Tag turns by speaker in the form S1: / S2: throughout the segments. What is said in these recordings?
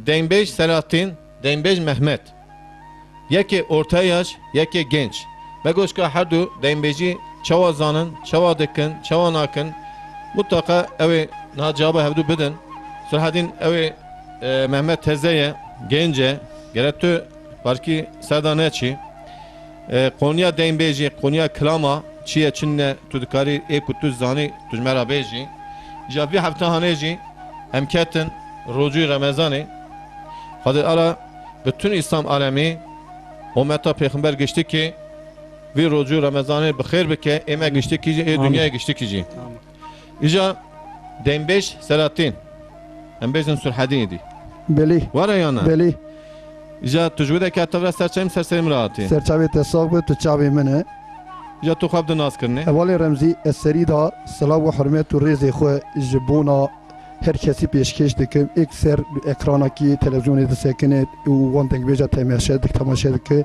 S1: Denbeş Selahattin, Denbeş Mehmet. Yeki orta yaş, yeki genç. Begoşka her du Denbeji çava zanın, çava dikin, çava nakın. Mutlaka evi nacaba hevdu bidin. Selahattin evi Mehmet tezeye, gence, gerettü barki serdaneçi. Konya Denbeji, Konya Klama, çiye çinne tudukari ekutuz zani tujmera beji. Javi haftahaneci, emketin, rocu Ramazani. Hadi ara bütün İslam alemi Ummeta Peygamber geçti ki bir rocu Ramazan'ı bixir bike eme geçti ki dünyaya geçti ki. İca Denbeş Selahattin Denbeş'in Sülhadin idi.
S2: Beli.
S1: Var ya yana.
S2: Beli.
S1: İca tecrüde ki atavra serçayım serserim rahatı.
S2: Serçave tesaq be tu çavê min e.
S1: İca tu xabdın nas kirne.
S2: Evalê Remzî ez serî da silav û hurmet û rêzê xwe ji bona her kesî pêşkêş dikim. Ek ser ekranekî televizyonê disekine û wan dengbêja temaşe dike.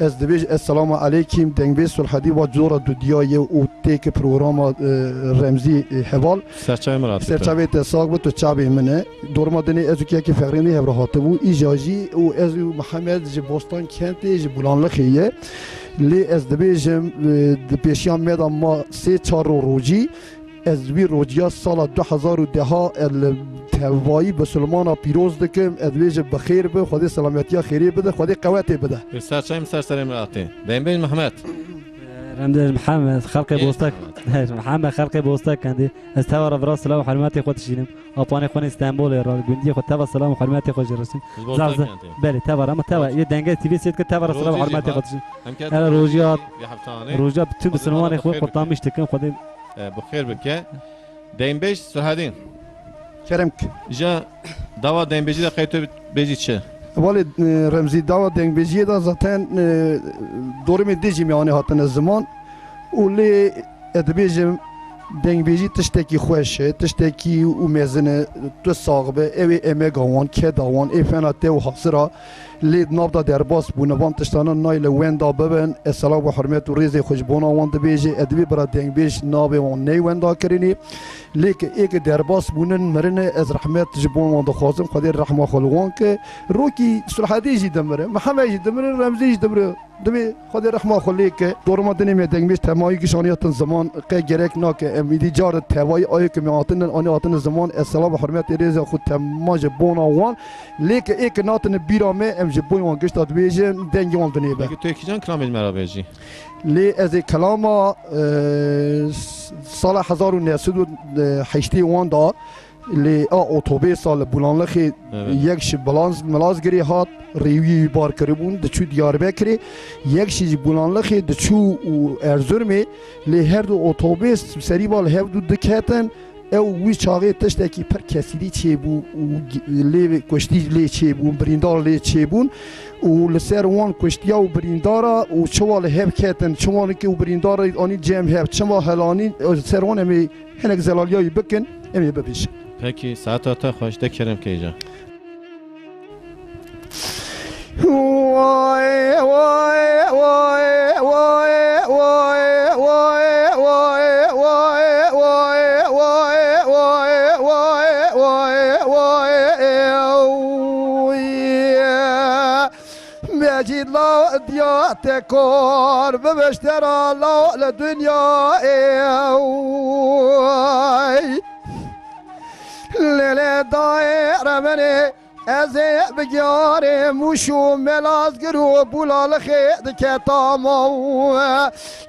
S2: Ez dibêj esselamu aleyküm dengbêj Sulhadî wa zora dudiyayê û têkî programa Remzî heval.
S1: Serçayım rahatı.
S2: Serçavê tesaq be tu çavê min e. Dorma dinê ez û kekî feqrînê hev rahatibû. Îja jî û ez û Mihemed ji Bostan kentê ji Bulanlixê ye. Lê ez dibêjim di pêşiya me da ma sê çar rojî ez wî rojiya sala 2010 tevayî bi Sulmana pîroz dikim ez dibêjim bixêr bi Xwedê selametiya xêrê bide Xwedê qewetê bide.
S1: Serçayım serserim rahatı. Denbeş Mehmet.
S3: رمز محمد خلق بوستك محمد خلق بوستك كندي استوى براس السلام وحرماتي خد شيلم اطواني خون اسطنبول يا جندي خد تبع السلام وحرماتي خد جرسين زعزع بالي تبع اما تبع يدنجا تي في سيت تبع السلام وحرماتي خد انا روجيات روجا بتوب سنوان اخو قطامش تكن خد
S1: بخير بك Denbeş Sülhadin.
S2: Keremk.
S1: Ja dava Denbeji de kayıtı beji çe.
S2: Valê Remzî dava dengbêjiyê da zaten dorê dijî meyanê hatine ziman û lê ez dibêjim dengbêjî tiştekî xweş e tiştekî û mezin e tu sağ be ew ê emega wan keda wan ê fena tê û hasira lê navda derbas bûne van tiştanan nayê li wenda bibin ez selam û hurmet û rêzê xwe ji bona wan dibêje ez dibê bira dengbêj navê wan ney wenda kirinî lê ki êkê derbas bûnin mirine ez rehmet ji bo wan dixwazim Xwedê rehma xwe li wan ke rokî Sulhadî jî dimire Mihemed jî dimire Remzî jî dimire dibê Xwedê rehma xwe lê ke dorma dinê me dengbêj temayî kişaniyatin ziman qe gerek nake em îdî car tevayî ayekê me hatinin anî hatine ziman ez selam û hurmetê rêzê xwe tema ji bona wan lê ki êkê natine bîra me em ji bo wan gişta dibêjin dengê wan dinê be.
S1: Peki tu ekican kilam ilmera beji.
S2: Lê ez ê kelama sala 1980 wan da lê a otobêsa li Bulanlixê yek ji Milazgirê hat rêwî bar kiribûn diçû Diyarbekirê yek jî ji Bulanlixê diçû û Erzurumê lê her du otobês serî val hev du diketin ew wî çaxê tiştekî pir kesîrî çêbû û lê kuştî lê çêbûn birîndar lê çêbûn û li ser wan kuştiya û birîndara û çiwa li hev ketin çiwanekî û birîndara anî cem hev çima helanî ser wan em ê hinek zelaliyayî bikin em ê bibêjin.
S1: Peki saata ta hoş de kerem keyca.
S2: Vay vay vay vay vay vay vay vay vay vay vay vay vay Mecid la diya tekor bebeştera la le dünya Lele daire beni eze bigare muşu melazgir u Bulanlixê dike tamav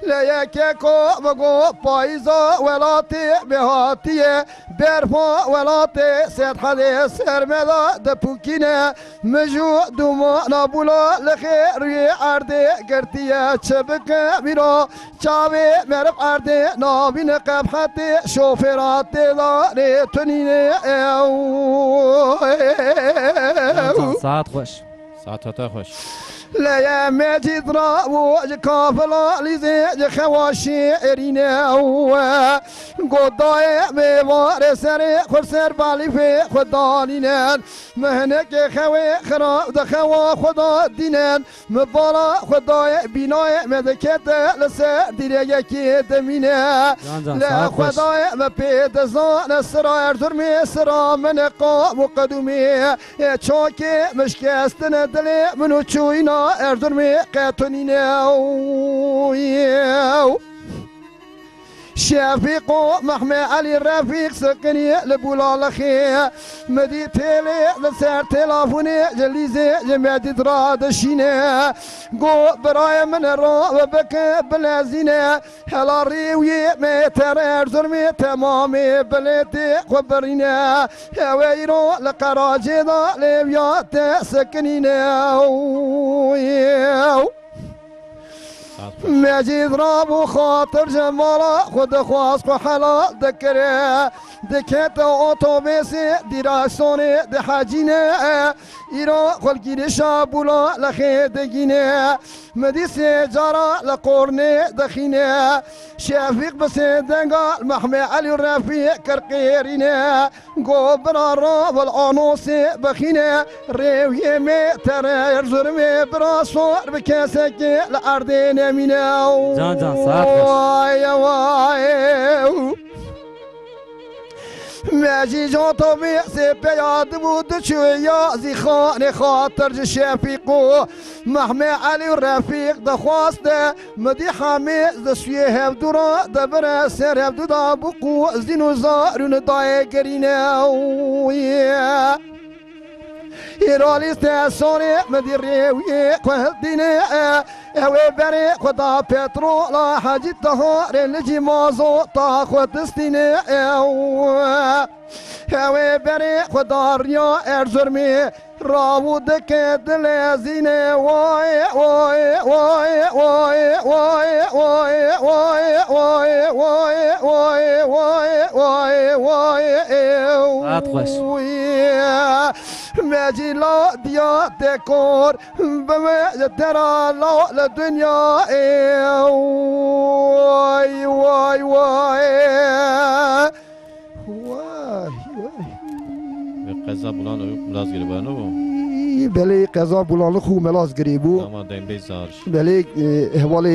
S2: leyeke ko bego payza velatê bihatiye berfa velatê sedhadê sermeda de pukine miju dumana Bulanlixê rûyê erdê girtiye çebike bîra çavê merib erdê navîne qebhetê şofêratê darê tunîne
S3: ساعات خوش
S1: Saata ta hoş.
S2: لا يا مجد راوج كافلا لزيج خواشي ارينا گودای میوار سر خور سر بالی فی خدانینن مهنک خوی خراب دخوا خدا دینن مبالا خدای بینای مدکت لسر دیره یکی دمینه لا خدای مپید زان سرا ارزور می سرا من قام و قدومی چاکی مشکستن دل منو چوینا ارزور می قطنینه شفيق محمي علي الرفيق سكني لبولا لخي مدي تيلي لسار تلافوني جليزي جمعتي تراد الشيني قو براي من الرا بك بلازيني هلا ريوي ميتر ارزر مي تمامي بليتي خبريني هويرو لقراجي ضا لبيات سكنيني مجید را بو خاطر جمالا خود خواست و حلال دکره دکت اتوبیس دیراکسون ده حجینه ایرا خلگیر شابولا لخیدگینه مدیس جارا لقرنه دخینه شفیق بس دنگال محمد علی رفیق کرقیرینه گوبرا را والعنوس بخینه ریوی می تر زرمی براسور بکسک لأردین مینه
S3: جان ساعت خوش
S2: وای ماجی جان تو بیسی پیاد بود چویا زی خانه خاطر شفیقو محمد علی رفیق دخواسته مدی حمید دسوی هفدورا دبر سر هفدو دا بقو زینو زارون دای گرینه ایرالیست سونی مدی ریوی قهل دینه اوه بری خدا پترولا حاجی تهار لجی مازو تا خود دستینه اوه بری خدا ریا ارزرمی راود که دل زینه وای وای وای وای وای وای وای وای وای وای وای وای مجيلا ديا ديكور بمجدرا لا لدنيا واي واي واي
S1: قضا بولان و ملاز گریبانو
S2: بله قضا بولان خو ملاز گریبو
S1: اما دیم بیزارش
S2: بله احوال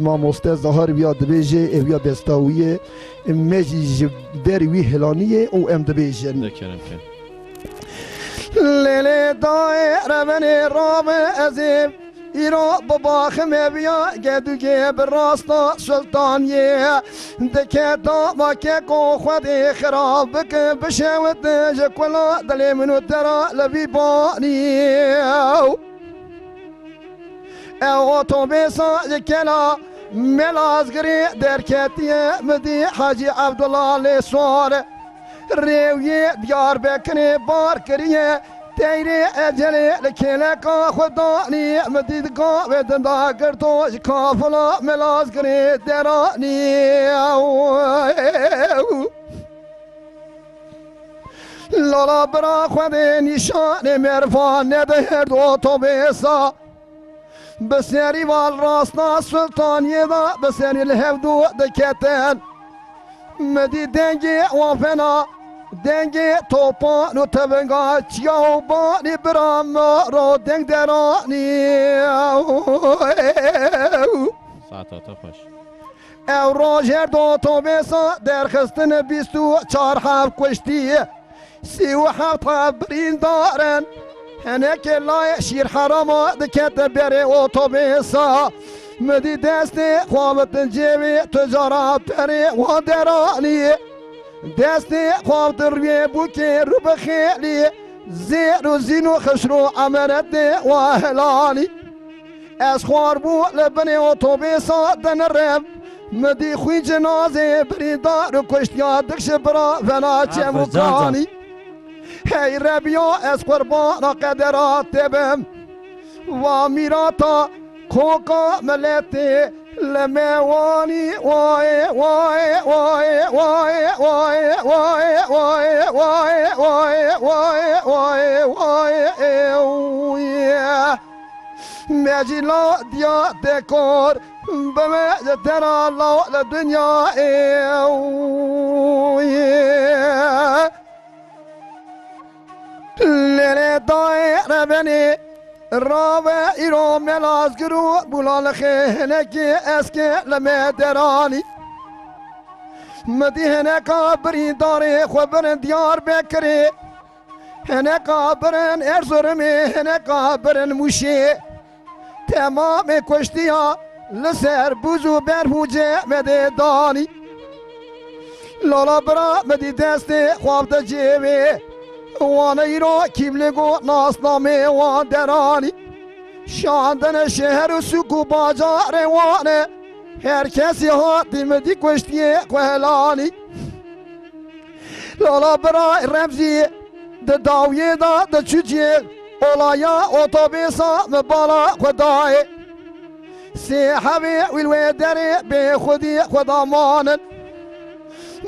S2: ما مستز ظهر بیاد بیجه اویا دستاویه مجی بروی هلانیه او ام دبیجن
S1: دکرم که
S2: لیلی دایره من رام ازیم ایرا بابا خمه بیا گدو گه براستا سلطانیه دکه داما که کو خودی خراب بکن بشوت جکولا دلی منو درا لبی بانی او تو بیسا جکلا ملازگری درکتیه مدی حاجی عبدالله لسوار ریوی دیار بکنی بار کریه تیری اجلی لکلکا خدانی مدیدگا و دندا گردو کافلا ملازگری درانی لالا برا خود نشان مرفان ندهر دو تو بیسا بسیاری وال راسنا سلطانیه دا بسیاری الهفدو دکتن مدی دنگی وافنا دنگی توپان و تبنگا چیاو بانی برام رو دنگ درانی
S1: ساعتاتا خوش
S2: او راجر دو تو بیسا درخستن 24 هفت کشتی 37 برین دارن هنک لای شیر حراما دکت بری اتوبیسا مدی دست خوابت جیوی تجارت بری و درانی دست خواب دروی بوکی رو بخیلی زیر و زین و خشرو امنت و هلانی از خوار بو لبنی اتوبیسا دنرم مدی خوی جنازه بری دار و کشتیا دکش برا فنا چمکانی هی ربیا از قربان قدرات بم و میراتا کوکا ملتی لموانی وای وای وای وای وای وای وای وای وای وای وای وای مجلا دیا دکور بمجدر الله لدنیا دایره بنی راوه ایرو ملاز گرو بولال خینکی اسکه لمه درانی مدی هنکا بری داره خبرن دیار بکری هنکا برن ارزورمی هنکا برن موشی تمام کشتیا لسر بوزو برهوجه مده دانی لالا برا مدی دست خواب دا جیوی وانه ایرو کیبلگو ناسنامه وان درانی شاندن شهر و سکو باجار وانه هر کسی ها دیمدی کشتیه قهلانی لالا برای رمزی ده داویه دا ده چوچیه اولایا اوتوبیسا مبالا خدای سیحبی ویلوی داری به خودی خدا مانن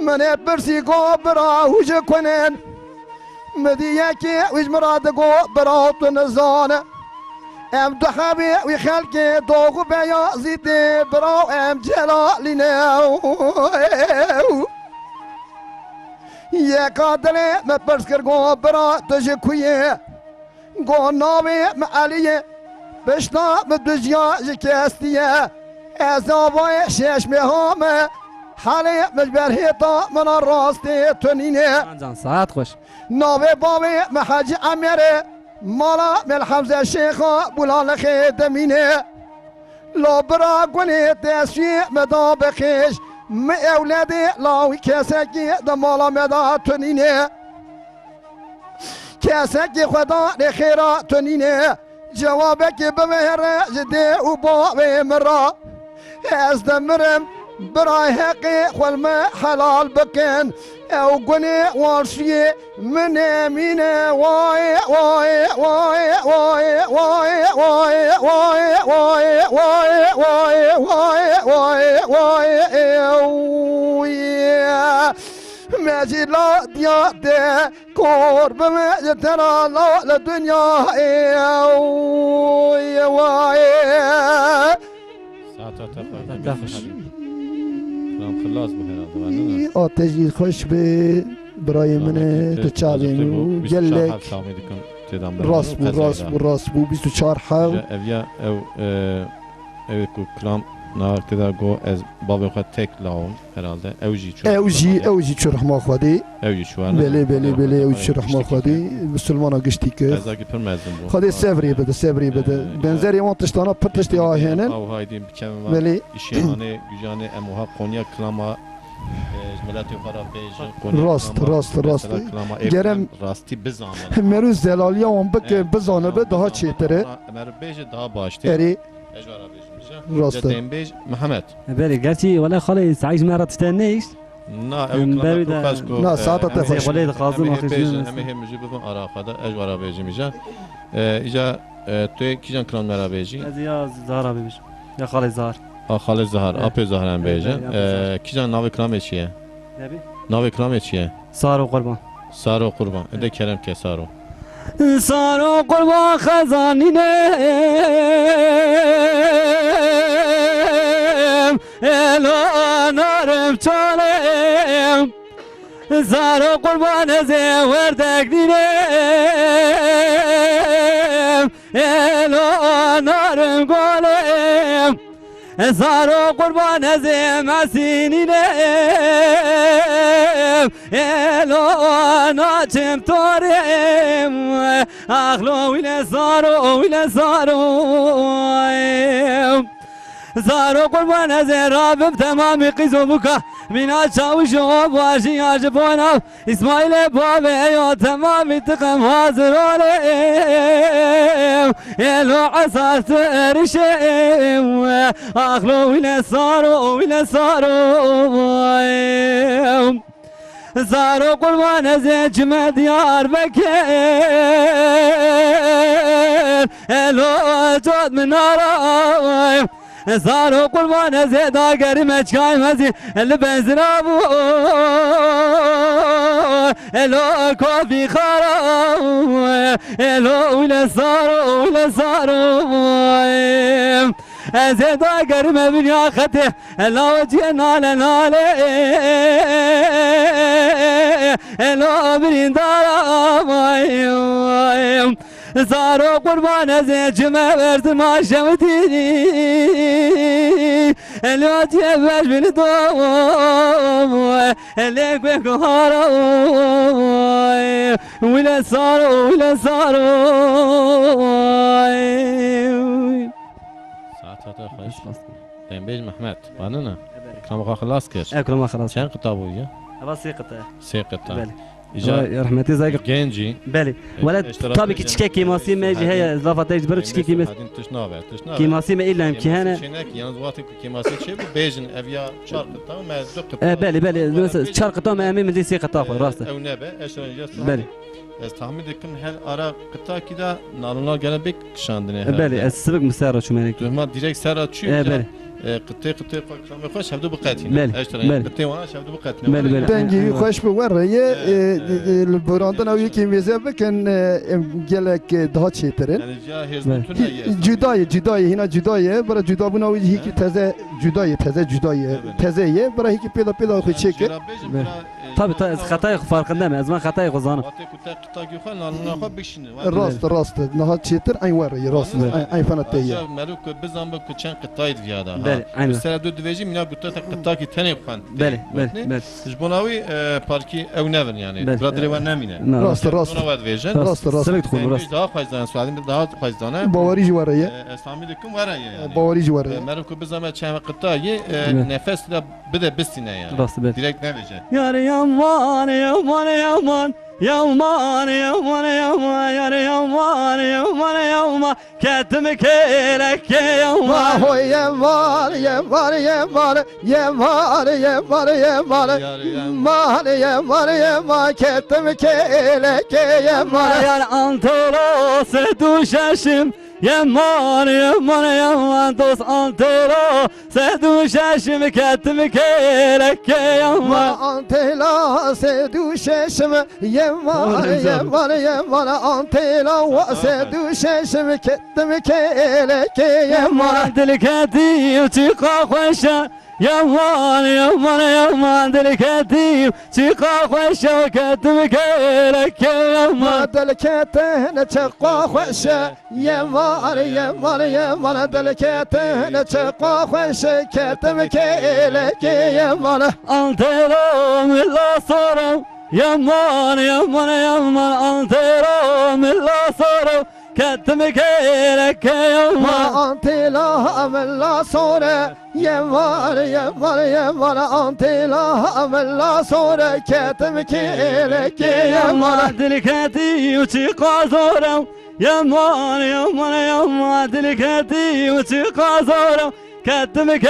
S2: من برسی گو برا هوش کنن مدی یکی ویج مراد گو برا تو نزانه ام دو حبی وی خلقی دوغو بیازیده برا ام جلالی نو یکا دلی مپرس کر گو برا تجه کویه گو ناوی معلیه بشنا مدجیا جکستیه از آبای شش مهامه حالی مجبر هیتا من راستی تنینه
S3: جان ساعت خوش
S2: ناوی باوی محج امیره مالا مل حمزه شیخا بولال خیدمینه لا برا گونه تسوی مدا بخیش م اولادی لاوی کسکی دا مالا مدا تنینه کسکی خدا نخیرا تنینه جوابه که بمهره جده و باوی مرا از دمرم برای حقی خلم حلال بکن او گنه وارشی من امینه وای وای وای وای وای وای وای وای وای وای وای وای ماجي لا دياده كور بما ترى لا للدنيا وي وای
S1: ساعت تفخ کلام خلاص بو herhalde ben
S2: آتشی خوش به برای من تو چاویم گلک راست بو 24 حو
S1: evya ev ku klam na kadar go ez babam khat tek laum herhalde
S2: اوجی چو رحمه خودی
S1: evji şu an
S2: بله اوجی چو رحمه خودی مسلمانا گشتی که
S1: ezaki per mezun bu
S2: خودی سفری بده بنزری وان تشتانا پر تشتی آهنن
S1: او haydi bikem var
S2: بله
S1: işyane gücane emuha Konya klama ملتی خراب بیش
S2: راست گرم
S1: راستی بزنم
S2: مروز زلالیه اون بک بزانه به daha چیتره
S1: مر بیش daha baştı
S2: اری
S1: اجارا بیش
S2: راست
S1: بیش محمد
S3: بله گرچه ولی خالی سعیش مرا تشتنیش
S1: نه او کلام خوش
S2: نه ساعت تفش
S3: ولی خازم
S1: همه
S3: آخیش
S1: مجی بفن آراخدا اجارا بیش میشه ایجا تو کیجان کلام مرا بیشی
S3: از یا زهرا بیش یا خالی زهر
S1: خالد زهر اپ زهران بیشن کیجان ناو کلام چیه
S3: نبی
S1: ناو کلام چیه
S3: سارو قربان
S1: سارو قربان اده کرم که سارو
S3: سارو قربان خزانینه الو نارم چالم سارو قربان زوردک دینم الو نارم گلم سارو قربان زمسینینم الو ناچم تارم اخلو ویل سارو زارو قربان از رابم تمام قیزو بکا مینا چاوش و باشی عجبانا اسماعیل بابه یا تمام تقم حاضر علیم الو عصاص رشیم اخلو ویل سارو زارو قربان از جمع دیار بکر الو جود منارا زارو قربان زیدا گری مچکای مزی البنزین ابو الو کافی خارا الو ویل سارو زیدا گری مبین یا خطه الو جی ناله الو برین دارا زارو قربان زيجمه ورزم عشمتيني الوقت يباش من دوم اللي بك هارو ولا صاروا ولا صاروا
S1: ساعتها خوش دنبیج محمد قانونا كلام خلاص كيش
S3: اكل ما خلاص
S1: چند قطابو يا
S3: بس قطع
S1: سه قطع
S3: بله
S1: اجا
S3: يا رحمتي زايق
S1: گنجی
S3: بله ولا طبي كيشكي كيماسي ماجي هي اضافه تجبر كيشكي كيماس
S1: تشناوه
S3: كيماسي ما الا امكانه
S1: شنك yalnız vakti keması çe bu bejin evya çarkıta ma dukta
S3: بله بله شرق طوم امام دي سي قطاف راسه
S1: او nebe eşran
S3: بله
S1: Ez tahmin edim her ara kıta ki da nalına gene bek kışandine.
S3: بله السبق مسار شو مالك
S1: Tuhma direkt ser açıyor.
S3: بله
S1: قطة fakramı koş havdu bu qatine.
S3: بله
S1: Eşran
S3: بله
S1: قطة wana havdu bu qatine.
S3: بله بله
S2: دنگی خوش به وره البراندن او یکی میزه بکن گلک daha çeterin.
S1: Yani cahil bütün
S2: Cüdayı hina cüdayı bara cüda buna o hiki teze cüdayı tezeye bara hiki peda koy çeke.
S3: طبي خطاي farkında mı? Azman خطاي غزانه
S1: Vakti kıta ki falan nalına koy bekşini.
S2: Rast naha çetir ay vare rast ay fana teye.
S1: Meluk bizan bu küçen kıtaydı ya da.
S3: بله aynı
S1: Mesela dö diveci mina kıta kıta ki tane kan.
S3: بله بله بله
S1: Jbonavi parki ev nevin yani.
S3: بله.
S1: Bradre ve nemine.
S2: Rast
S1: Ona vad vejen.
S2: rast
S3: سبق تكون راس
S1: Daha fazla sualim daha fazla.
S2: Bavari varaya
S1: Esami dikim var ya yani.
S2: bavari varaya.
S1: Meluk bizan çen kıta ye nefesle bide bistine yani.
S3: راس بله
S1: Direkt ne vejen.
S3: يا يمان يمان يمان يمان يمان يمان يا يمان يمان يمان كتمك لك يمان
S2: Yemar yemar yemar yemar yemar yemar yemar yemar yemar kettim keleke yemar.
S3: يا انطلس دوشاشم يمان يمان يمان دوس انطلس دوشاشم كتمك لك يمان
S2: Antela sedu şeşim yemar yemar yemar antela sedu şeşim kettim keleke yemar.
S3: يمان دلكتي وتقا خوشا يمان يمان يمان دلكتي تقا خوشا وكتمك لك يمان
S2: Delketene çekwa xoşe yemar yemar yemar delketene çekwa xoşe kettim keleke yemar.
S3: انترام لا صرم يمان يمان يمان انترام لا صرم كتمك لك يمان
S2: Antela amella sore yemar yemar yemar antela amella sore kettim keleke yemar.
S3: يمان دلكتي وتقا زورم يمان يمان يمان دلكتي وتقا زورم كتمك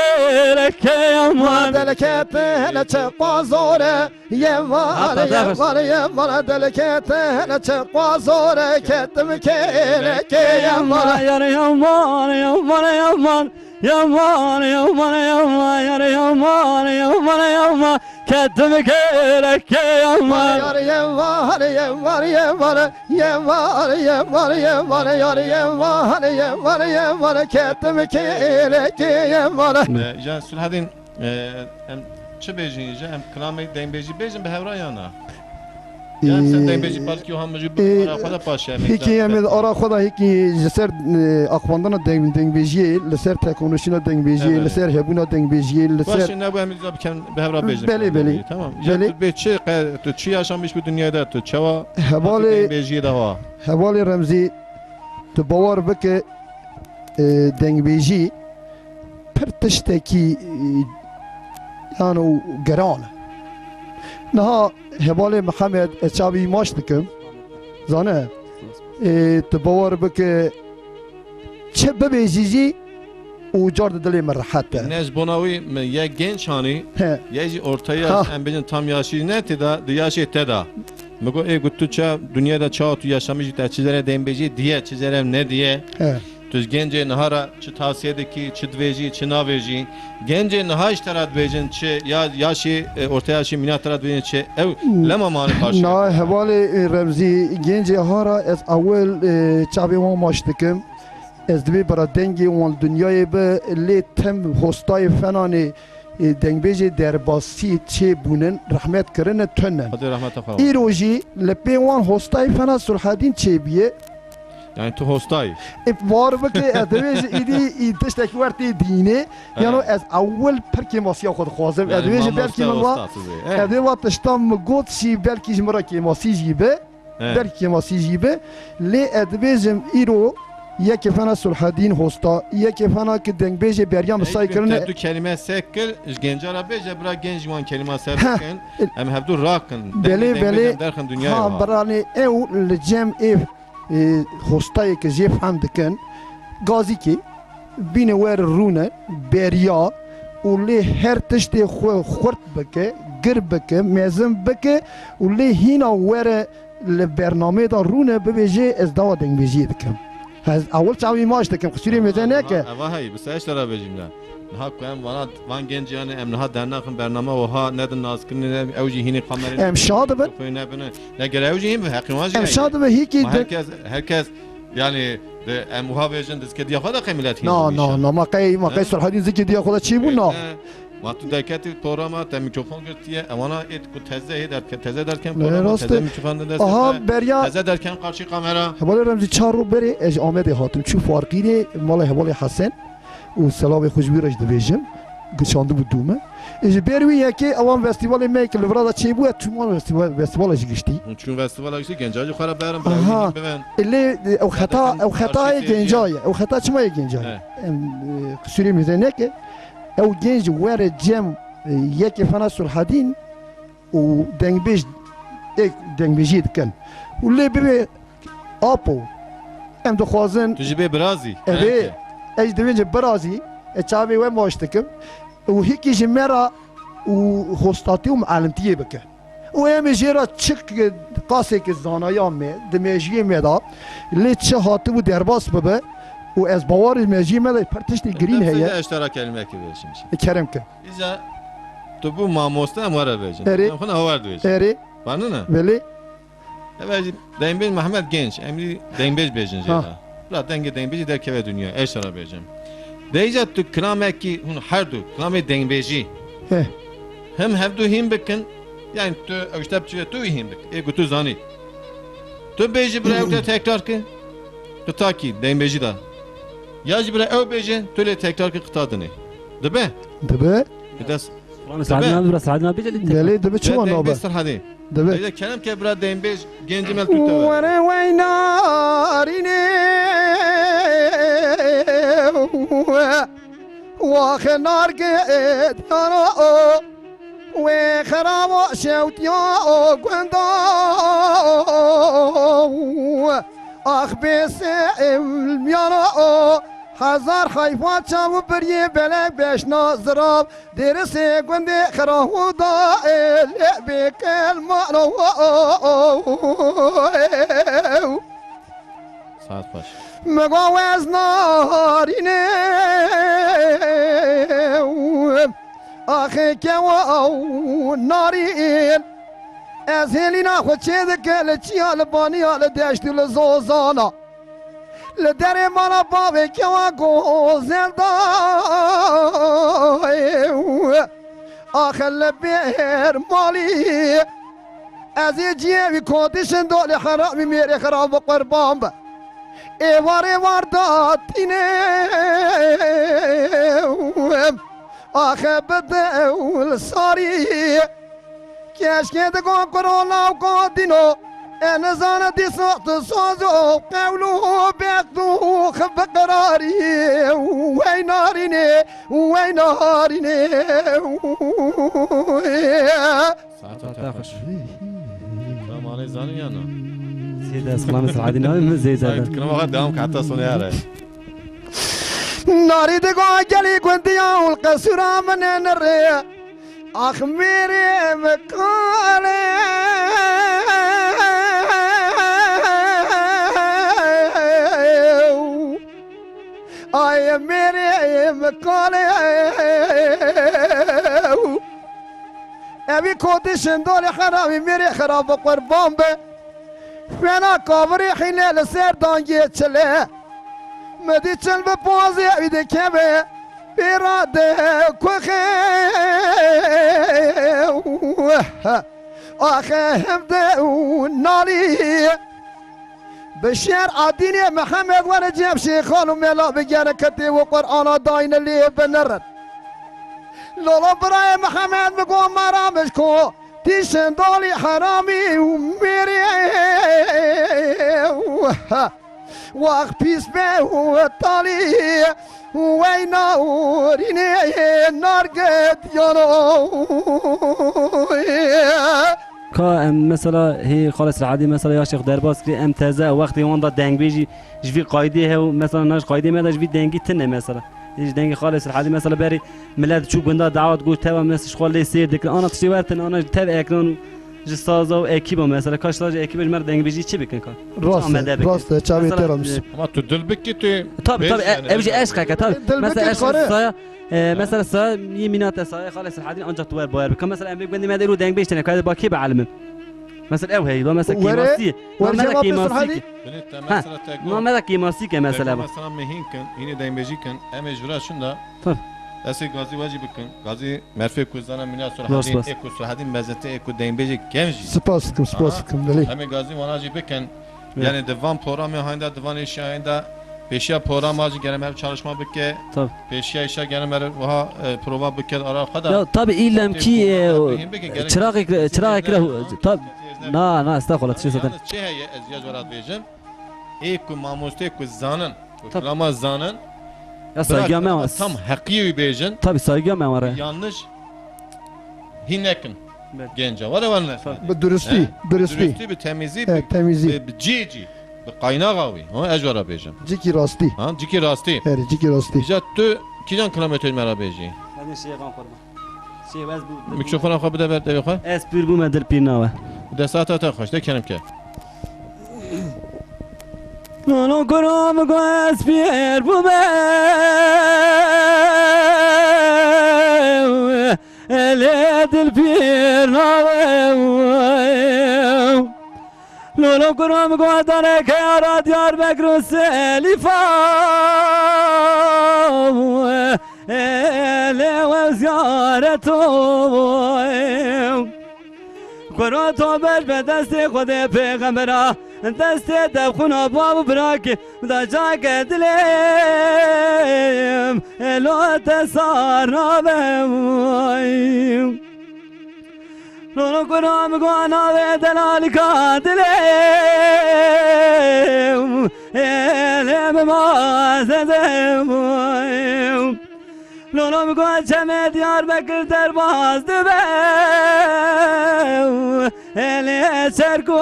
S3: لك يمان
S2: Delketene çekwa zore yemar yemar yemar delketene çekwa zore kettim keleke yemar.
S3: يا يمان يمان يمان يمان يمان يمان يا يمان يمان يمان كتمك لك يمان
S2: Yar yemar yemar yemar yemar yemar yemar yar yemar yemar yemar kettim keleke yemar.
S1: Ya Sülhadin em çi bejin em kılamayı denbeji bejin be hevra yana. Yani sen denbeji parki yohan mıcı bu ara fada paşa.
S2: Hiki yemin ara xoda hiki leser akvandana dengbejiye leser teknolojina dengbejiye
S1: Evet.
S2: leser hebuna dengbejiye leser
S1: Başı ne bu hem zaten be hevra bejin.
S2: Beli.
S1: Tamam.
S2: Beli.
S1: Ya be çi yaşamış bu dünyada tu çava
S2: hebali
S1: denbeji daha.
S2: hebali remzi tu bavar bike dengbeji per tişteki yani geran. Naha hebali Muhammed eçabi maş dikim. Zane tu bavar bike çe bebejici ucar da dili merhatte.
S1: Nez bonavi ya genç hani
S2: He.
S1: ya ortaya em bejin tam yaşı ne teda yaşı teda. Mego guttu ça dünyada çağ tu yaşamış çizere denbeji diye çizerem ne diye.
S2: He.
S1: Tuz gence nahara çi tavsiyedeki çi dveji çi naveji gence naha işterat vejin çi ya yaşı orta yaşı minatarat vejin çi ev lema mani karşı.
S2: Na hevali remzi gence hara ez awel çabi wan maştikim. Ez dibi bara dengi wan dünyayı be le tem hostay fenani dengbeji derbasi çi bunen rahmet kirine tönnen.
S1: Hadi rahmet efendim.
S2: İroji le pe wan hostay fena sulhadin çebiye
S1: Yani tu hostayı.
S2: var bike ادویج ایدی ای تشتک ورتی دینه یعنی از اول پرکی ماسی خود خوازم ادویج بلکی من وا ادوی وا تشتم گوت شی بلکی جمرا کی ماسی جیبه بلکی ماسی جیبه لی ادویجم ایرو یک فنا صلح الدین هستا یک فنا که دنگ بیج بریام سای کرنه
S1: تو کلمه سکر گنجارا بیجه برا گنج وان کلمه سکن هم هفدو راکن
S2: بله
S1: درخن دنیا
S2: ها برانی او لجم ایف هستایی که جیف هم دکن گازی که بین ور رونه بریا ولی هر تشتی خورد بکه گر بکه میزم بکه ولی هینا ور برنامه دا رونه ببیجه از دوا دنگ بیجی دکم از اول چاوی ماش دکم خسوری میزنه که
S1: اوه هی بس ايش ترى بيجي لا ها كم وانا وان جنج يعني ام نها درناخن برنامه وها ندن ناس كن اوجي هني قمرين
S2: امشاد بن
S1: نگر اوجي هم حقي واجي
S2: امشاد به هیکی
S1: herkes yani ام وها بيجن دس كدي خدا قيملات
S2: نه ما قی صلح الدین زکی دیا خدا چی بود نه
S1: ما تو دکتی پروگرام تا میکروفون گرفتیه امانا ایت کو تزه در که تزه در کم
S2: نه
S1: پروگرام
S2: راسته.
S1: تزه میکروفون دست
S2: آها بریا
S1: تزه در کم قارچی کامera
S2: حوالی رمزی چار رو بری اج آمده هاتم چو فارقینه مال حوالی حسن و سلام خوشبی رج دویجم گشانده بود دومه اج بروی یکی اوان فستیوال میک لبرادا چی بود تو مال فستیوال اج گشتی
S1: چون فستیوال اگه گنجاج خراب برام
S2: آها.
S1: ببین
S2: اللي او خطا جنجايه او خطا چما جنجايه سوري ميزانيك او جنج ور جم يكي فنا صلح الدين و دنبيج دنبيجيد كان واللي بيبي ابو ام دو خوازن
S1: تجيبي برازي
S2: ابي اج دوينج برازي اتشابي وين ماشتكم وهيك جمرة وهوستاتي ومعلمتيه بك وهم جيرا تشك قاسك الزانايا مي دمجيه ميدا اللي تشهاتي ودرباس ببه و از باور مجی مده پرتشتی گرین هيا
S1: اشتراک کلمه کی بشیم
S2: کرم که
S1: اذا تو بو ماموسته امواره بيجن
S2: اري.
S1: خنا هوار دويج
S2: اری
S1: بانونه
S2: ولی
S1: evet Dembel Mehmet Genç emri Dembel bejin jeta la denge Dembel der keve dünya eşara bejin Deycat tu kramek ki hun her du kramek Dembelci
S2: he
S1: hem hevdu him bekin yani tu öştepçi tu him bek e gutu zani tu beji bre evde tekrar ki kıta ki Dembelci da yaj bre ev bejin tu le tekrar ki kıta dine debe
S2: دبه
S1: bidas
S3: سعدنا برا سعدنا بيجي
S2: ولی دبه چه
S1: Dembel
S2: نابه
S1: sarhadi
S2: دبه
S1: Deycat kelam ke bra Dembel gencimel tutte
S2: ورا ويناريني واخر نار قد يرى وخراب شوت يا قندا اخ بس يرى هزار حيفات شاو بري بلك باش نظراب درس قند خراهو دا بك المعنى
S1: saat baş
S2: مقاوز ناريني اخي كوا نارين ازهلنا خدشيدك لتشيا لبانيا لدشت لزوزانا لدر مانا بابي كوا غوزندا اخر لبير مالي ازي جيبي كودشن دول حرامي ميري خراب قربان با ایوار داتینه آخه بدول ساری کشکه دگان کرونا و قادینو انزان دی ساخت سازو قولو بیقدو خب قراری وی نارینه
S1: saat baş Tamam alay zanı yana
S3: زيد سلام سعدنا من زيد
S1: Sayın Kırım Ağa devam ki hatta sonu yara.
S2: ناري دقوا جلي قنديا والقصورة من الريا اخ ميري مقالي اي ميري مقالي ابي كودشن دولي حرامي ميري خراب قربان به فانا كابري حين سير دانجي تشله مدي چل به پوزی ایده کبه بیراده کوخه آخه همده و نالی بشير عديني محمد وانا جاب شيخان وملا بجانا كتي وقرآن داين اللي بنرد لولا براي محمد بقوم مرامش كو تيشن دولي حرامي وميري واخبيس به وطالي وينا وريني نارقد يانو
S3: که مثلا هی خالص العادی مثلا یا شیخ درباس که امتازه وقتی اون دا دنگ بیجی جوی قایده هو مثلا ناش قایده میاد جوی دنگی تنه مثلا ایش دنگی خالص العادی مثلا بری ملت چوب گندا دعوت گوش توا مثلا شغل سیر دکن آن تشی ورتن آن توا اکران جسازا و اکیب مثلا کاش لاج اکیبش مرد دنگ بیجی چی بکن کار
S2: راست چاوی ترامس
S1: Ama tu dil biki tu.
S3: طب ابجي عشقك طب
S2: دل
S3: مثلا
S2: بكي
S3: عشق
S2: قارئ.
S3: الصايا مثلا الصايا يمينات الصايا خالص الحادين انجا توار باير بكم مثلا امريك بندي ما يديروا دنج بيشتني كذا باكي بعلمن مثلا او هي مثلا كيماسي
S2: ورجع
S3: ما
S2: ما بتصر
S3: كيماسي
S1: Mesela
S3: ما ماذا كيماسي مثلا
S1: Mesela mehinken yine dembeciken emecura şunda.
S3: Tabii.
S1: Eski gazi vacibikin. Gazi merfe kuzana mina sonra
S3: Bas,
S1: hadin
S3: bas.
S1: eko sonra hadin mezete eko dembeci gemci.
S2: سپاسکم بلی
S1: Hem gazi vanacı bikin. Yani divan programı hayında divan işi hayında peşiya program acı gelem hep çalışma bike.
S3: Tabii.
S1: Peşiya işe gelem her vaha prova bike ara kadar.
S3: لا طب إلا كي چراغ كده طب نا استغفر شو صدق
S1: Yalnız heye eziyaz varat vereceğim. Eko mamuste eko zanın.
S3: Tabii.
S1: Klama zanın.
S3: يا سايقا ما
S1: Tam hakiyi bejin.
S3: طب سايقا ما ورا
S1: Yanlış hinekin.
S3: Evet.
S1: Gence var var ne?
S2: درستی درستی
S1: Dürüstlü bir temizliği
S2: تمیزی
S1: bir cici. Bir kaynağı avi. Ha ecvara bejim.
S2: جیکی راستی
S1: Ha ciki rastı.
S2: هری جیکی راستی
S1: İcat tu kijan kilometre mera beji.
S3: هذا شيء غام قربان شيء بس
S1: Mikrofona kapı da ver de yok ha.
S3: اس بير بو مدل بيناوه
S1: De saat ata hoş de kenim ke.
S3: نو كرام كواس بير بو ليت البير ناوه لولو كرام كواتانا كيارا ديار بكرو سالفا لو زيارتو کرو تو بش به دست خود پیغمبرا دست دبخون باب براک دا جاک دلیم لو تسار نابم لولو کرام گوانا و دلالی کا دلیم لیم مازدم لولو میگوید چمه دیار بکر در باز دبم الی چرکو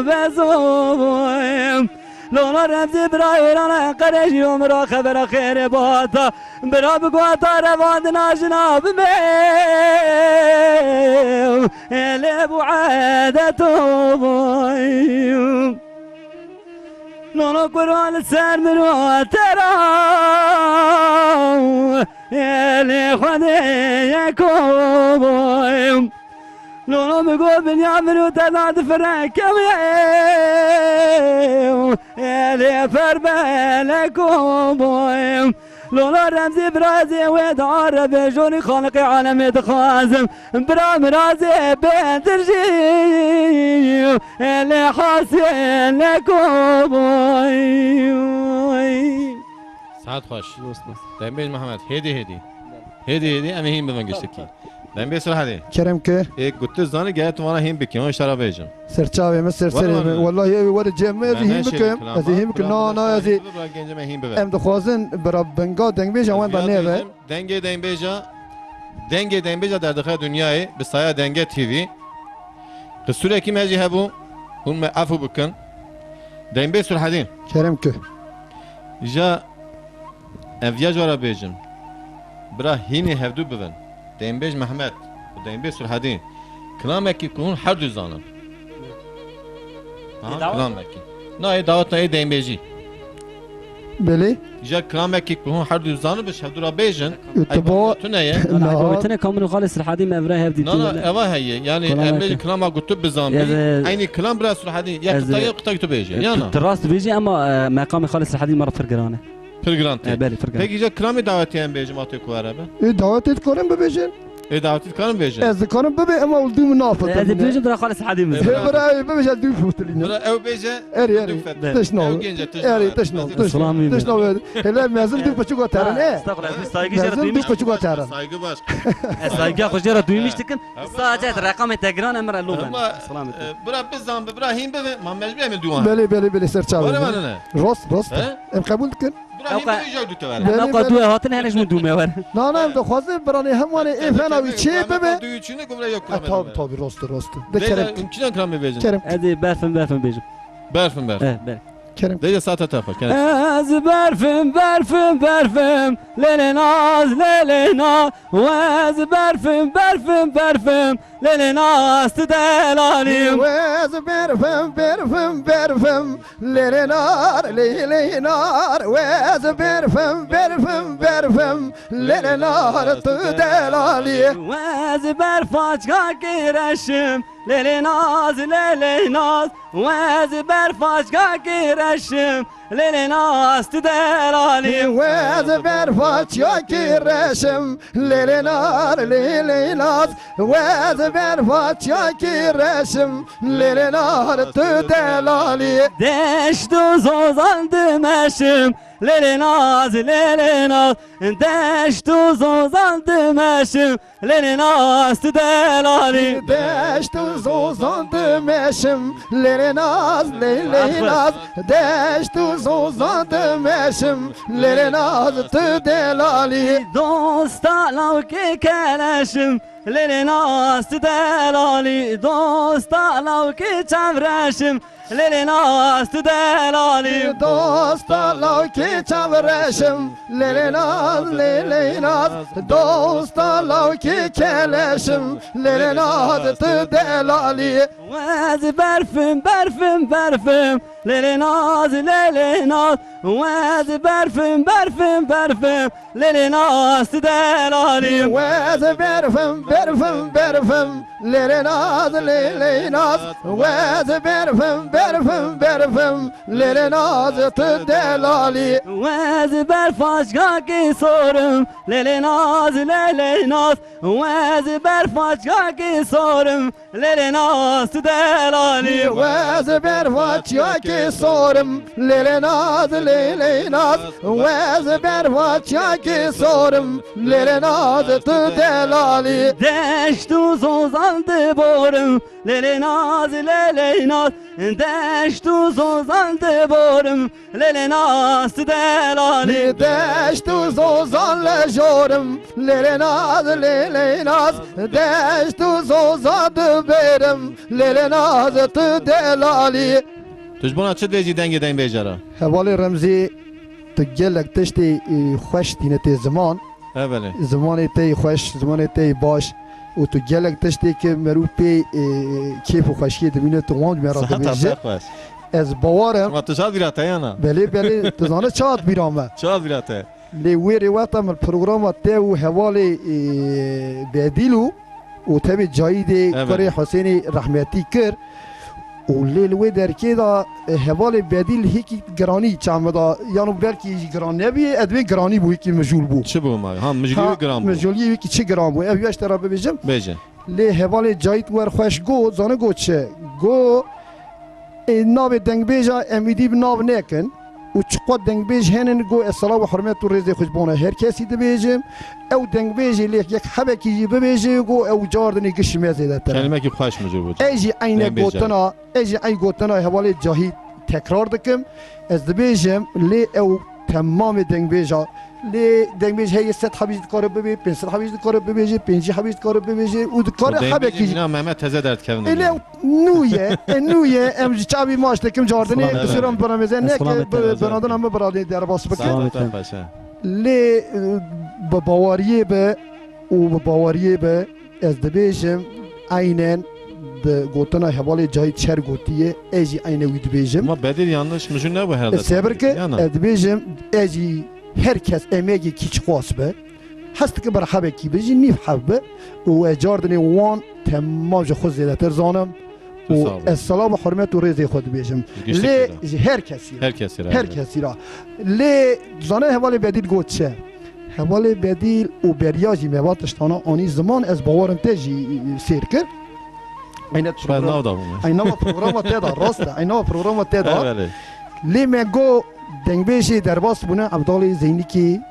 S3: بزوم لولو رمزی برای ایران قرشی و مرا خبر خیر باتا برا بگواتا روان ناشنا بمیم الی بوعدتو بویم لولو قرآن سر منو تراو يلي خدي يكوبويم لولو مقول بنيامن وتزاد فرنكم يلي فربلكوبويم لولو رمزي برازي ودار بجوني خالق عالم يتخازم برا مرازي بنت الجيم اللي حاسين لكوبويم
S1: Saat hoş. Dembej Muhammed hedi. Hedi ama him ben geçtik ki. Dembej sıra hadi.
S2: کرم که
S1: Guttu zanı gel tuvana him bikin o şarap bejim.
S2: سرچاوی من سرسری والله ور جمع از هیم بکم از هیم بکم نه از ام دخوازن برا بنگا دنگ بیش آوان دنیا و
S1: Denge Dembeja در داخل dünyayı به سایه دنگه تیوی قصوره کی مجی هبو هم عفو بکن Dembe سرحدین
S2: کرم که
S1: جا اویاج ورا بیجم برا هینی هفدو ببن Dembej محمد و Dembe سرحدین کلامه کی کنون هر دو زانن کلامه کی نه دعوت نه Dembejی
S2: بله
S1: جا کلامه کی کنون هر دو زانن بش هفدو را بیجن
S2: اتباع
S1: تو نه
S3: لا قوتنا كم خالص الحادي ما ابراهيم بدي
S1: نه اوا هي يعني امبل كلام قلت بزامبي عيني كلام براس الحدي يا قطع تو بيجي يا انا
S3: الراس بيجي اما مقام خالص الحادي مره فرقرانه
S1: فرغرانتي
S3: بالي فرقرانه
S1: peki جا كلامي دعوتي ام بيجي ما تو كواربه
S2: دعوت کنم ببیشن
S1: Davetit kanım beje.
S2: Ez dikanım bibe ama olduğumu nafet.
S3: Ez bejim dra خالص حدي مزه
S2: Hebra bibe jel dü futulina.
S1: Bura ev beje.
S2: Eri eri. Teşnav. Eri teşnav.
S3: Selamı.
S2: Teşnav. Hele mezun dü paçuk ataran e.
S3: استغفر الله saygı jara
S2: Mezun dü
S3: duymuş
S2: paçuk ataran.
S1: Saygı baş.
S3: saygı hoş jara duymuştuk sadece rakam tegran emre
S1: Ama
S3: loban selam
S1: bura biz zaman bura him be mamej be mi duan.
S2: Beli serçav.
S1: Var mı ne?
S2: Rost.
S1: He?
S2: Em kabul dikin.
S1: Bura him be jawdu te var.
S3: انا قدوه هاتن هنش من دومه ور
S2: Na na da xwazim birane hemane e fena wi çe bibe.
S1: Duyuçunu kumra yok.
S2: Tabi rost. De
S1: De
S2: kerem.
S1: imkinan kram be beje.
S2: Kerem.
S3: هذه برفم بيجم
S1: Berfin ber.
S3: ايه بر
S2: Kerem.
S1: De saata tafa.
S3: از برفم للناز للنا واز برفم للناس تدلالي
S2: Wez berfem lerenar lerenar Wez berfem lerenar tudelali
S3: واز برفاج كيرشم للناز واز برفاج كيرشم للناس تدلالي
S2: Wez berfaç yaki reşim lerenar Wez berfaç yaki reşim lerenar tudelali
S3: دشت و زوزان دمشم للناز دشت و زوزان دمشم للناس تدلالي
S2: Deştu zozandı meşim lerenaz Deştu zozandı meşim lerenaz tüdelali
S3: دوستا لو كي كلاشم للناس تدلالي دوستا لو كي تفرشم للناس تدلالي
S2: Dosta lav ki çavreşim lerenaz Dosta lav ki keleşim lerenaz tüdelali
S3: واز برفم للناز واز برفم للناس تدلالي
S2: Wez berfem lerenaz Wez berfem lerenaz tüdelali
S3: واز برفاش كي صورم للناز واز برفاش كي صورم للناس تدلالي
S2: Wez berfaç yaki sorum lerenaz Wez berfaç yaki sorum lerenaz tüdelali
S3: دشت و زوزان دبورم للناز دشت و زوزان دبورم للناس تدلالي
S2: Deştu zozan lejorum lerenaz Deştu zozan berim lerenaz tüdelali
S1: Tujbuna çı deji denge den bejara.
S2: Hevali Remzi tu gelek tişti xoş dinete zaman
S1: Evveli.
S2: Zamanı te xoş zamanı te baş و تو gelek tişti ki merupe keyf و خوشی دبینه تو وان میرا دبیجه از باورم
S1: Ama tuşad virate yana.
S2: بله تو زانه چات بیرامه
S1: Tuşad virate.
S2: لی ویری وقتا من پروگرام ته و حوالی بدیلو و تبی جایی کاری حسین رحمتی کر و لیل وی در که دا حوالی بدیل هیکی گرانی چند دا یعنی بلکی گران نبی ادوی گرانی بو هیکی مجول بو
S1: Çı bu ma? Ha mjuli gram bu.
S2: مجولی هیکی چه گران بو اویش ترا ببیجم
S1: Beje.
S2: لی حوالی جایت ور خوش گو زانه گو چه گو ناب دنگ بیجا امیدی ناب نکن و چقدر دنگ بیج هنن گو اصلاح و حرمت و رزق خوش بونه هر کسی ده بیجم او دنگ بیجی لیک یک حبه کی بیجی گو او جاردنی گش میزیده تر
S1: Kelime ki xoş mjul bu.
S2: ایجی عین گوتنا ایجی عین گوتنا حوالی جاهی تکرار دکم از ده بیجم لی او تمام دنگ بیجا لی دنگ بیج هی ست حبیز کار ببی 500 حبیز کار ببیجی 5 حبیز کار ببیجی و کار حبه کی
S1: Ne Mehmet teze dert kevin.
S2: ele nuyye em çabi maaş tekim jardini kısıram parameze ne ki banadan ama barade der bas bakı le bavariye be o bavariye be ez de bejim aynen de gotana havale cahit çer gotiye ezi aynen vid bejim
S1: Ama Bedir yanlış mjul ne bu herhalde?
S2: seberke ez de bejim ezi herkes emeği kiç khos be هست که بر حبه کی بجی نیف حبه و جاردنی وان تمام جو خود زیادتر زانم و السلام و حرمت و رزق خود بیجم لی هر کسی
S1: Herkes
S2: هر کسی را لی زانه حوالی بدید گوت چه حوالی بدیل و بریاجی مواتشتانا آنی زمان از باورم تجی سیر کرد اینه
S1: شاید نو دا بومه
S2: اینا پروگرام تدا راسته اینا پروگرام تدا
S1: بله
S2: لی مگو دنگبیشی درباس بونه عبدال زینیکی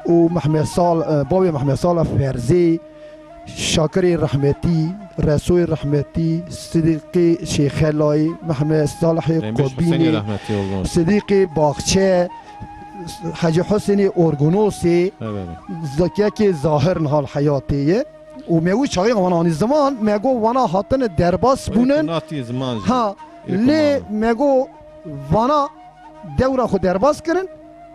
S2: و محمد سال بابی محمد سال فرزی شاکر رحمتی رسول رحمتی صدیقی شیخ لای محمد صالح قبینی صدیقی باغچه حاج حسینی ارگونوسی زکیه ظاهر نهال حیاتیه و میگو چاقی آنی زمان میگو وانا هاتن درباس بونن ها لی میگو وانا دورا خود درباس کرن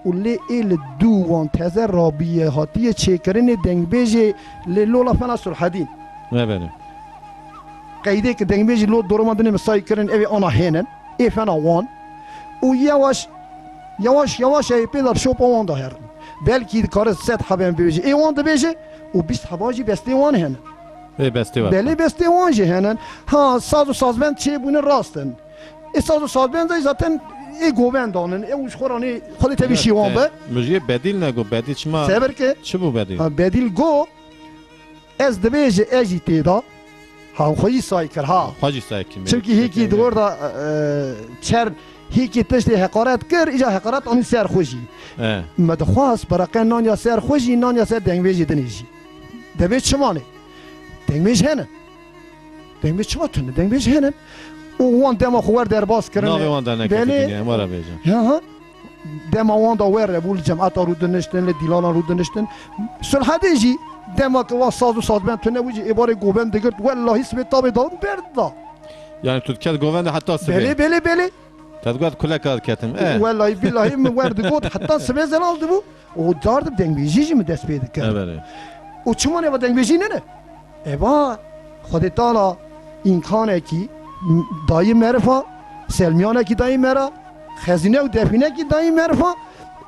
S2: و لی ایل دو وان تزه رابیه هاتیه چه کرن دنگ بیجه لی لولا فنا سرحدین قیده که دنگ بیجه لو دورماندنی مسایی کرن اوی آنا هینن ای فنا وان و یواش ای پیدر شوپا وان دا هرن بلکی کار ست حبیم بیجه ای وان دا بیجه و 20 حباجی بسته وان هنن بله بسته وان جه هنن ها ساز و سازبند چه بونه راستن ای ساز و سازبند زی زاتن ای گوبند دانن ای اوش خورانی خودی تبی شیوان به
S1: مجیه بدیل نگو بدیل چما
S2: سبر که
S1: چه بو بدیل
S2: بدیل گو از دبیجه ایجی تیدا ها خویی سای کر ها
S1: خواجی سای کر
S2: چونکی هیکی دور دا چر هیکی تشتی حقارت کر ایجا حقارت آنی سر خوشی مدخواست برقه نان یا سر خوشی نان یا سر دنگویجی دنیجی دبیج چمانه دنگویج هنن دنگویج چما تونه دنگویج هنن و وان دما خوار در باز کردن
S1: ناوی وان در نکردی مارا بیجم
S2: ها دما وان دا ور بول جماعت رو دنشتن دیلانا رو دنشتن سلحدی جی دما که وا ساز و سازبند تونه وجی عباره گوبند دیگر والله اسم تابع داد بردا
S1: یعنی تو کد گوبند حتی سبه
S2: بله
S1: تدگوت کلا کار کتم
S2: والله بالله من ورد گوت حتی سبه زلال دبو و دارد دنگویجی می دست پیدا کرد و چمونه و دنگویجی نه ایوا خود تعالی امکانه کی دایی مرفا سلمیانه کی دایی مرا خزینه و دفینه کی دایی مرفا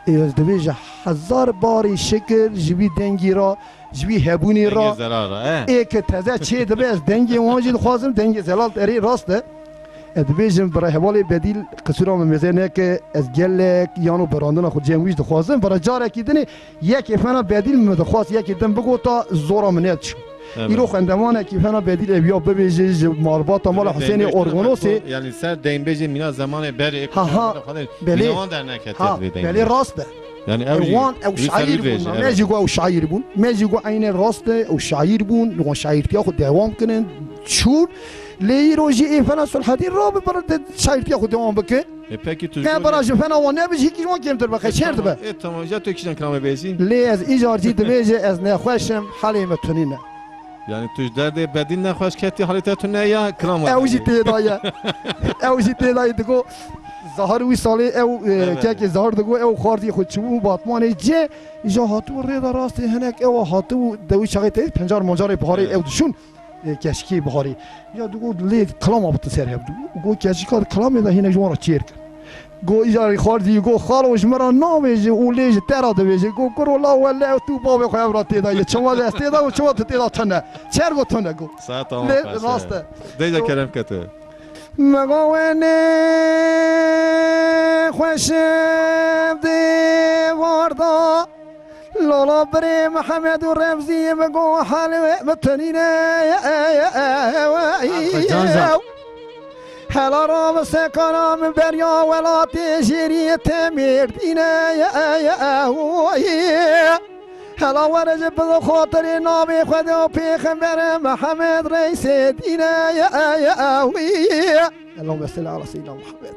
S2: از دویج هزار باری شکر جوی دنگی را جوی هبونی را ای که تازه چه دبی از دنگی وانجی خوازم دنگی زلال اری راسته دویجم برای حوالی بدیل قصورام میزنه که از گلک یانو براندن خود جمعیش دخوازم برای جاره کی دنی یک افنا بدیل مدخواست یکی دن بگو تا زورا منیت شو ایرو خندمانه که فنا بدیل بیا ببیجه ماربات مال حسین ارگونوسی
S1: یعنی سر دین بیجه مینا زمان بری
S2: ها بله
S1: در نکرد
S2: بله راسته
S1: یعنی
S2: اوان او شاعر بون میجی گو او شاعر بون میجی گو عین راسته او شاعر بون لو شاعرتی خود دوام کنن چور لی روزی فنا صلحتی را برد شاعرتی خود دوام بکه
S1: پکی تو
S2: که براش فنا و نه بجی کی وان کمتر بخیر چرت به
S1: تمام جا تو کیشن کلام بیزی
S2: لی از ایجارجی دمیجه از نه خوشم حالی متونینه
S1: یعنی توش درد بدیل نخواهش کتی حالیتتون نه یا کرام
S2: اوجی تیدایه اوجی تیدایه دگو زهر وی ساله او که زهر دگو او خاردی خود چوب باتمانه جه جا هاتو ریدا راست هنک او هاتو دوی شقیت پنجار منجار بهاری او دشون کشکی بهاری یا دگو لید کلام آبت سر هب دگو کشکی کار کلام ده هنک جوان را چیر کرد گو ایجاری خاردی گو خالوش مرا نامیجه او لیج ترا دویجه گو کرولا ولی تو باب خواهم را تیدایه چما دست تیدا و چما تیدا تنه چر گو تنه گو
S1: ساعت آمد
S2: راسته
S1: دیجا کرم کتو
S2: مگوینه خوشم دیواردا لالا بری محمد و رمزی مگو حالوه متنینه هلا را مسکنم بریا ولاتی جریت مردینه هلا ورج بذو خاطر نام خدا پیغمبر محمد رئیس دینه اللهم صل على سيدنا محمد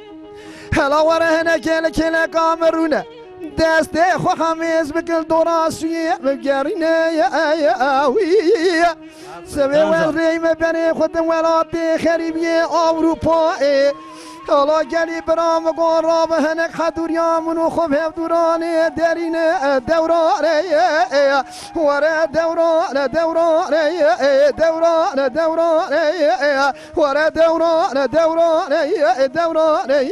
S2: هلا ورهنا كل کامرونه دست خو همیز بکل دوراسوی بگرینه سبی وریم بنی خود ولات خریبی اروپا حالا گلی برام گون را به هنک حدوریامون و خوب هفدورانه درینه دورانه وره دورانه دورانه دورانه دورانه وره دورانه دورانه دورانه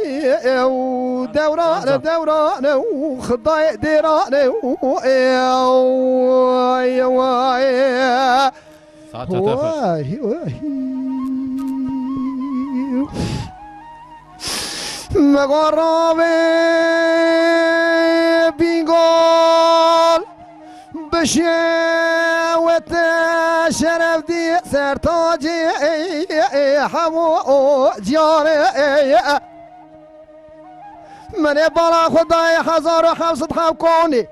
S2: دورانه دورانه خدای دیرانه مغرب بینگال شوت شرف دي سرتاجي همو جاره من بالا خدای 1700 هم کنی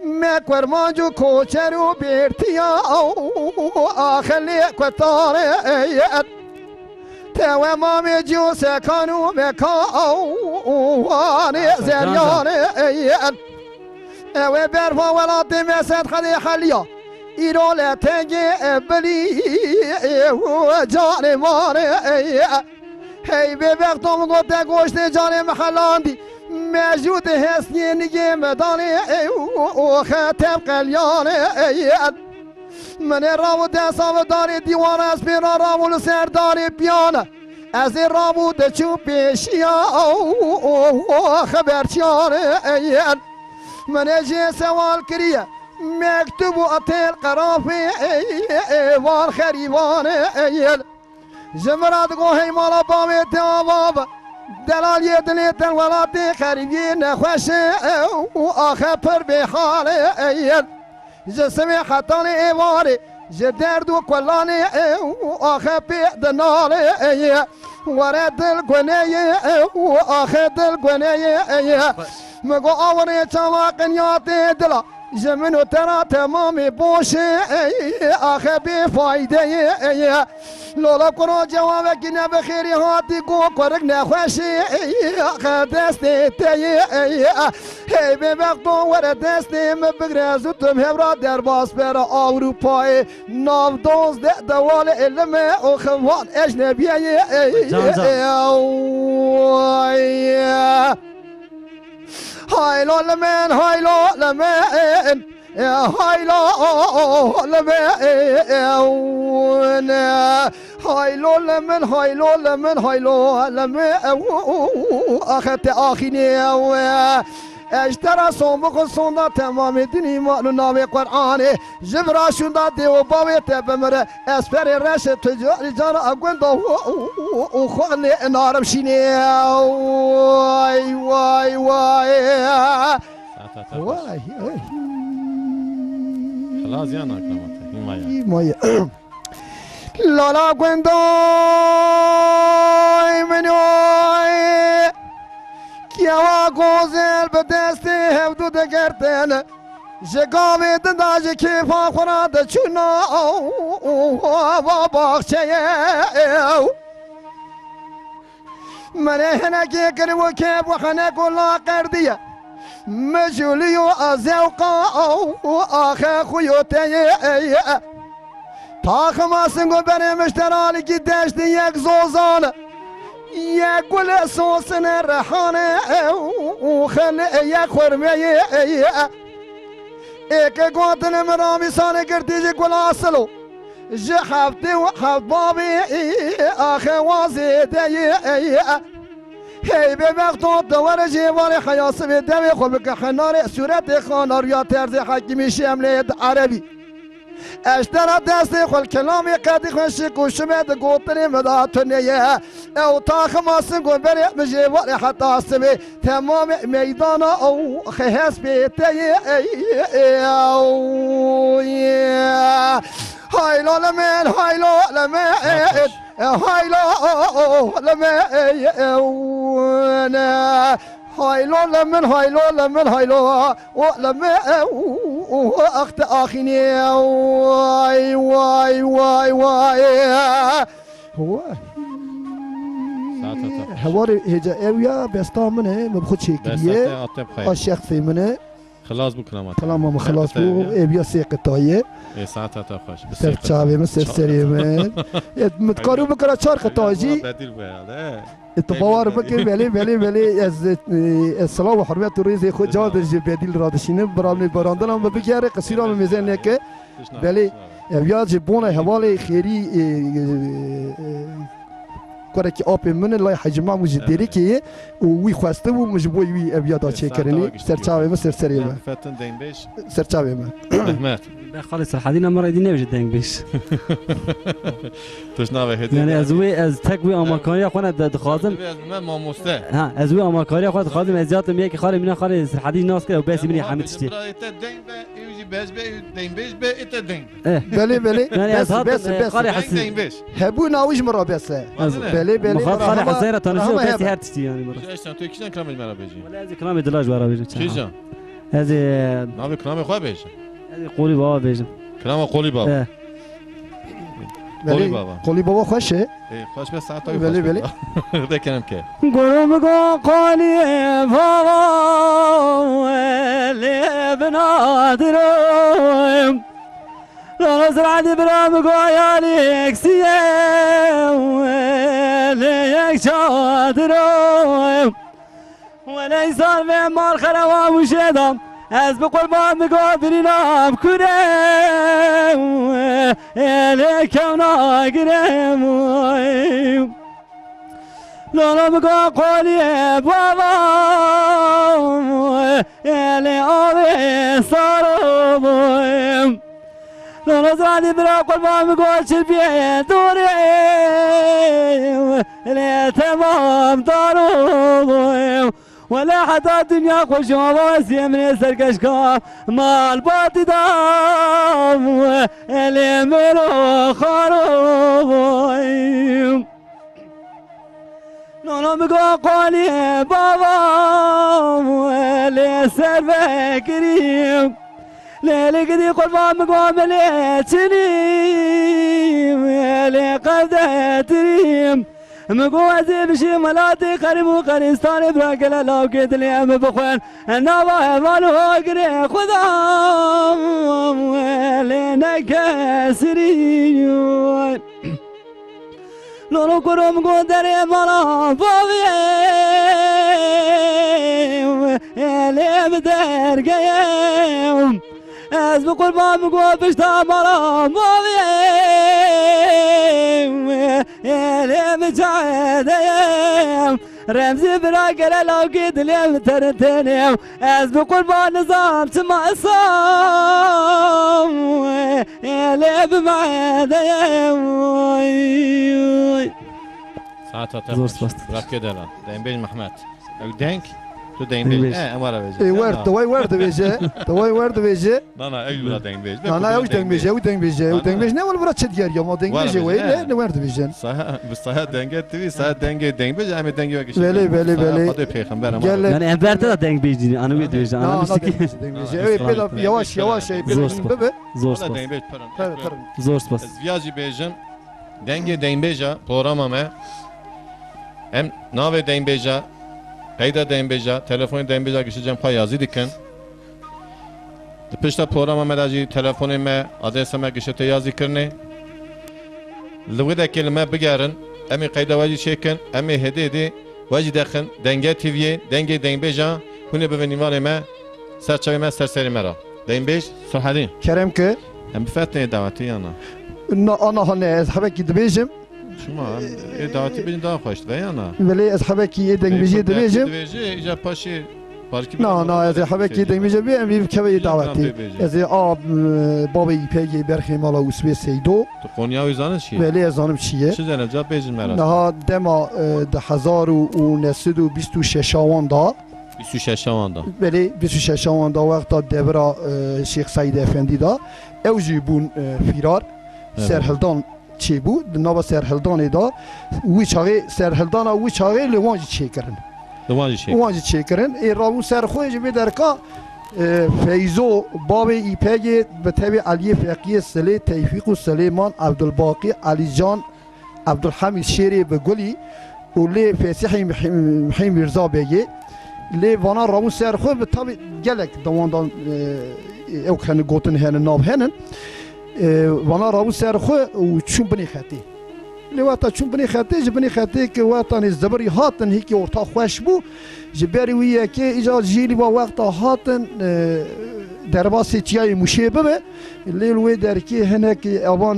S2: مکور مانجو کوچر و بیرتیا آخلی کتاره تو مامی جو سکانو مکانی زریانه او برفا ولادی مسد خلی خلیا ایرول تنگی بلی و جان مانه هی به وقتم گفته گوشت جان محلاندی موجود حسنی نگه مدانی و خطب قلیانه من راو دستاو داری دیوان از پیرا راو سرداری بیانه از این راو دچو پیشیا خبرچانه من جه سوال کریه مکتوب و اتیل قرافی وان خریبانه جمرات گوهی مالا بامی تیواب دلال یه دلی تن ولاتی خریبی نخوشه آخه پر به حاله جسمی خطان ایواری جدرد و کلانی آخه پید ناله وره دل گنه آخه دل گنه مگو آوری چواقن یاتی دلا جمنو ترا تمامی بوشه آخه بی فایده لولا کنو جواب گنه بخیری هاتی گو کرک نخوشی آخه دستی تیه هی به وقتو ور دستی مبگرزو تم هبرا در باس پر اروپای ناو دوزده دوال علم و خوان اجنبیه هايلو لمن هايلو لمن هايلو لمن هايلو لمن هايلو لمن هايلو لمن اخت اخيني اشترى صنبوق صندا تمام دني مالو ناوي قرآن جبرا شندا ديو باوي تبمر اسفر رش تجار جار اقوندو وخلي نارم شيني واي واي واي واي
S1: خلاص يا ناكلمته هي
S2: مايا لالا قوندو منوي کیا گوزل به دست هفدو دگرتن جگاوی دنداج که فاخوراد چونا و باخچه من هنگی کرو که بخنه کلا کردیه مجولی و ازوقا آخه خویوته تا خماسنگو بره مشترالی که دشت یک زوزانه یک گل سوسن رحانه و خل یک خرمه ایک گوتن مرامی سانه کردی جی گل آسلو جی هفته و هفت بابی آخه وازیده هی به وقت دوار جیوان خیاس به دوی خوب که خنار صورت خانار یا طرز حکیمی شمله عربی اشترى دستي خل كلامي قد يخش كوشمد قوتني مداتني او طاخ ما سنقو بري مجيبالي حتى اسمي تمام ميدانا او خهس بيتي هاي لو لمن هاي لو لمن هاي لو لمن هايلو لمن هايلو لمن هايلو ولمن اخت اخيني واي واي واي واي هواري هجا اويا بستا منه مبخد شكليه الشخصي منه
S1: خلاص بو كلامات
S2: كلام خلاص بو ابيا سيقطايه
S1: ساعتها تخش
S2: سر چاوي من سر سريم متقارو بكره 4 قطاجي
S1: بديل بهذا
S2: التبوار بكر بلي از الصلاة وحرمات الرئيس خود جواد الجباديل رادشين برامني براندنا ما بكير قصيرة من ميزان لك بلي ابيات جبونا حوالي خيري كورك اوب من الله حجما مجدري كي وي خواسته ومجبوي وي ابيات تشكرني سرچاوي ما سرسريما
S1: فتن دين بيش
S2: سرچاوي ما
S1: رحمت
S3: خالص الحدينا مرة دينا وجد دين بيش
S1: تشناوي هدي
S3: يعني از تكوي اماكانيا خونا دخازم
S1: ما مسته
S3: ها ازوي اماكانيا خونا دخازم ازيات ميك خالي من خالي الحديد ناس كده وباسي مني حمد شتي
S1: دين يجي beş be deyin beş be ite deyin.
S2: بله بله
S3: يعني
S2: بس
S3: أصحاب
S2: بس بس
S3: قاري
S1: Deyin
S3: حسين
S1: deyin beş.
S2: هبو ناويش مرا بس بله بله
S3: مخاط قاري
S2: مرحبا.
S3: حسين تنشو
S2: مرحبا
S3: كاسي
S2: هبا.
S3: هرتشتي يعني مرة
S1: Eşten tu ikisinden kramaj mera beji.
S3: ولا هذه كلامي دلاج برا بيجي
S1: Çijan.
S3: هذه
S1: Navi kramı khoa beji.
S3: هذه قولي بابا بيجي
S1: Krama qoli baba.
S3: ايه
S1: قولي
S2: بله
S1: بابا.
S2: قولي بابا خوشه
S1: Xoş be saat
S2: بله بله
S1: De kenem ke.
S3: قولوا مقو قولي بابا اللي بنادرهم لا نزرع بلا مقو ياليك سيام ليك شادرهم وليس في مال خلوا مشيدم از بقربان مقابلنا بكرم ليك وناقرم لا لا بقى قولي بابا اللي أبي صاروا لا نزرعني برا قربان بقول شلبي دوري اللي تمام داروا ولا حتى الدنيا خوش واسي من سرقشكا ما الباطي دام اللي منو خروب نونو بقى قولي بابا اللي سر فكريم ليلي قدي قربان مقام ليتني لي قبضة تريم مقوزي بشي ملاتي قريب وقريستاني براقل لو قد لي ام بخوان النابا مالو قري خذام لينا كاسرين لولو كروم قدري مالا بابي اللي بدر قيم از بقربان بقول بشتا مالا بابي اللي مجعدين رمزي براقل لو قد لي ترتني از بقربان نظام تمعصام اللي بمعدين
S1: Saat ata.
S3: Zor spast.
S1: Bırak kedelan. Deyin beş Mehmet. Ev denk. Tu deyin
S3: Deyin
S1: beş.
S3: beş.
S1: Amara beji.
S2: ورد توي ورد بيجي توي ورد بيجي
S1: Nana ev bura deyin beş.
S2: انا اوش دنگ بيجي او دنگ بيجي او دنگ بيجي نول برا تشد يا ما دنگ
S1: Var
S2: بيجي
S1: beji,
S2: وي
S1: he.
S2: لا ورد بيجي
S1: Saha bu saha denge tvi saha denge deyin beş. Ame denge yok işte.
S2: Beli, beli, beli.
S1: Hadi peygamber ama.
S2: Gel
S3: يعني امبارح ده دنگ بيجي انا بيت بيجي
S2: لا
S3: انا
S2: لا
S3: مشتكي
S2: دنگ بيجي اي بلا يواش يواش اي
S3: زور
S2: بلا
S3: سباس.
S2: بابا
S3: زور
S1: O da
S3: سباس
S1: deyin beş paran.
S2: تر تر
S3: زور سباس
S1: Ez viyacı bejim. Denge deyin beja programa me. Hem nave deyin beja. Kayda deyin beja. Telefonu deyin beja geçeceğim pay yazı dikin. Pişta programa me daji telefonu me adresa me geçete yazı kirne. Lüvide kelime bigerin. Emi kayda vacı çekin. Emi hediydi. Vacı dekin. Denge TV'ye. Denge deyin beja. Hune beveni var me. Serçave me serseri mera. Deyin bej. Suhadin.
S2: كرم كه
S1: Hem bir fetneye daveti yana.
S2: انا هنا اصحابي كي دبيجم
S1: Şuma daveti beni daha hoş ve yana.
S2: بلي اصحابي كي دنگ بيجي دبيجم
S1: Dibêjî îca paşê parkî
S2: نا نا اصحابي كي دنگ بيجي بي ام كوي دعوتي از اب بابا يبيجي برخي مالا وسبي سيدو
S1: Tu Konya wî şi.
S2: بلي ازانم شيه
S1: Çi zene ca bêjin meras.
S2: نها دما ده 1926 وان دا
S1: 26 şavanda.
S2: بله 26 وان دا وقتا دورا شیخ سعید افندی دا او جیبون فیرار
S1: Evet.
S2: سرهلدان چی بود نوا سرهلدان دا وی چاغه سرهلدان وی چاغه لوانج چی کرن
S1: Diwan jî şê.
S2: لوانج چی کرن ای راون سر خوش به درکا فیزو باب ایپگی به تبع علی فقیه سلی توفیق و سلیمان عبدالباقی علی جان عبدالحمید شیری به گلی و لی فسیحی محیم مرزا بگی لی وانا راون سر خو به طبع گلک دواندان او کنه گوتن هن ناب هنن وانا راون سر خو و چون بنی خطی لی واتا چون بنی خطی جبنی خطی که واتا زبری هاتن هیکی ورتا خوش بو جبری ویه که ایجا جیلی با وقتا هاتن درباسی چیای مشیبه به لیل وی درکی هنک اوان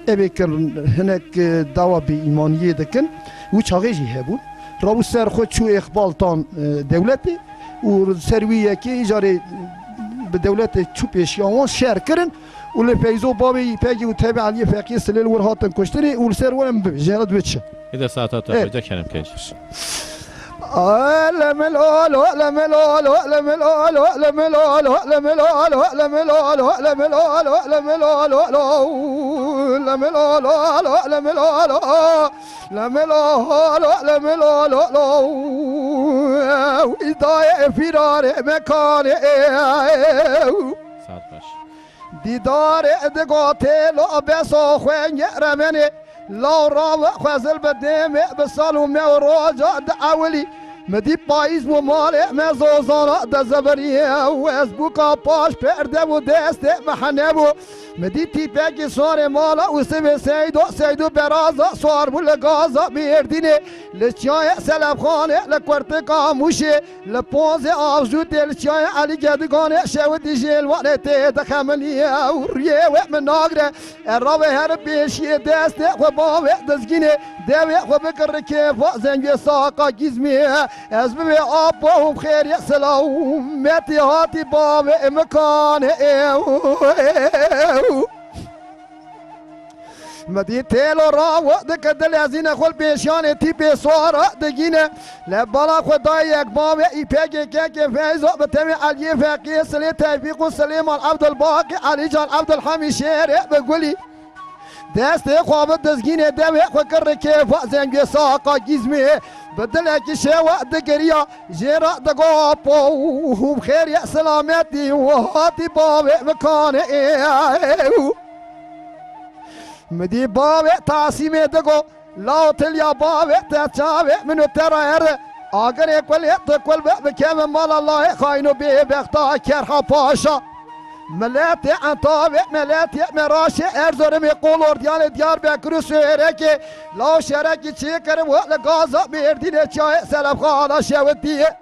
S2: ابی کن هنک دوا بی ایمانیه دکن و چاقی جی هبون رابو سر خود چو اقبال تان دولتی و سرویه که ایجاری به دولت چو پیشیان شهر کرن و لفیزو بابی پیگی و تابع علی فقیه سلیل ور هاتن کشتری و سر ورم جهرد بچه
S1: Bir de saat ata
S2: Evet.
S1: hoca kenem keş. ساعت باش
S2: دیدار ادگاته لا بسا خوین رمنی لا را خوزل بدیم بسالو می راجع اولی مدی پاییز و مال مزوزانا دزبری و از بوکا پاش پرده و دست محنه و مدی تیپه سوار مالا و سب سیدو برازا سوار بو لگازا بیردینه لچای سلب خانه لکورتکا موشه لپونز آفزوته لچای علی گدگانه شود جلوانه ته دخمنی و ریه و مناگره اراوه هر پیشی دست و باوه دزگینه دوه و بکر که زنگ ساقا گیزمیه از به آب و خیر سلام متی هاتی باوه مکانه مدی تیل را وقت کدل ازین خل پیشان تی پیسوارا دگینه لبالا خدای یک باوه ای پیگه که فیضا بتمی علی فقیه سلی توفیق و سلیمان عبدالباقی علی جان عبدالحمی شیره بگولی دست خواب دزگینه دوه خوکر که زنگ ساقا گیزمیه بدل که شوا دگریا جرا دگو پو خیر یا سلامتی و هاتی باوه مکانه مدی باوه تاسیم دگو لاو تلیا باوه تچاوه منو ترایر آگر کل بکم مال الله خاینو بی بختا کرها پاشا ملت انطابق ملت مراش ارزورم قولور دیار بکرو سویرکی لا شرکی چی کرم و لگازا بیردین چای سلب خالا شودیه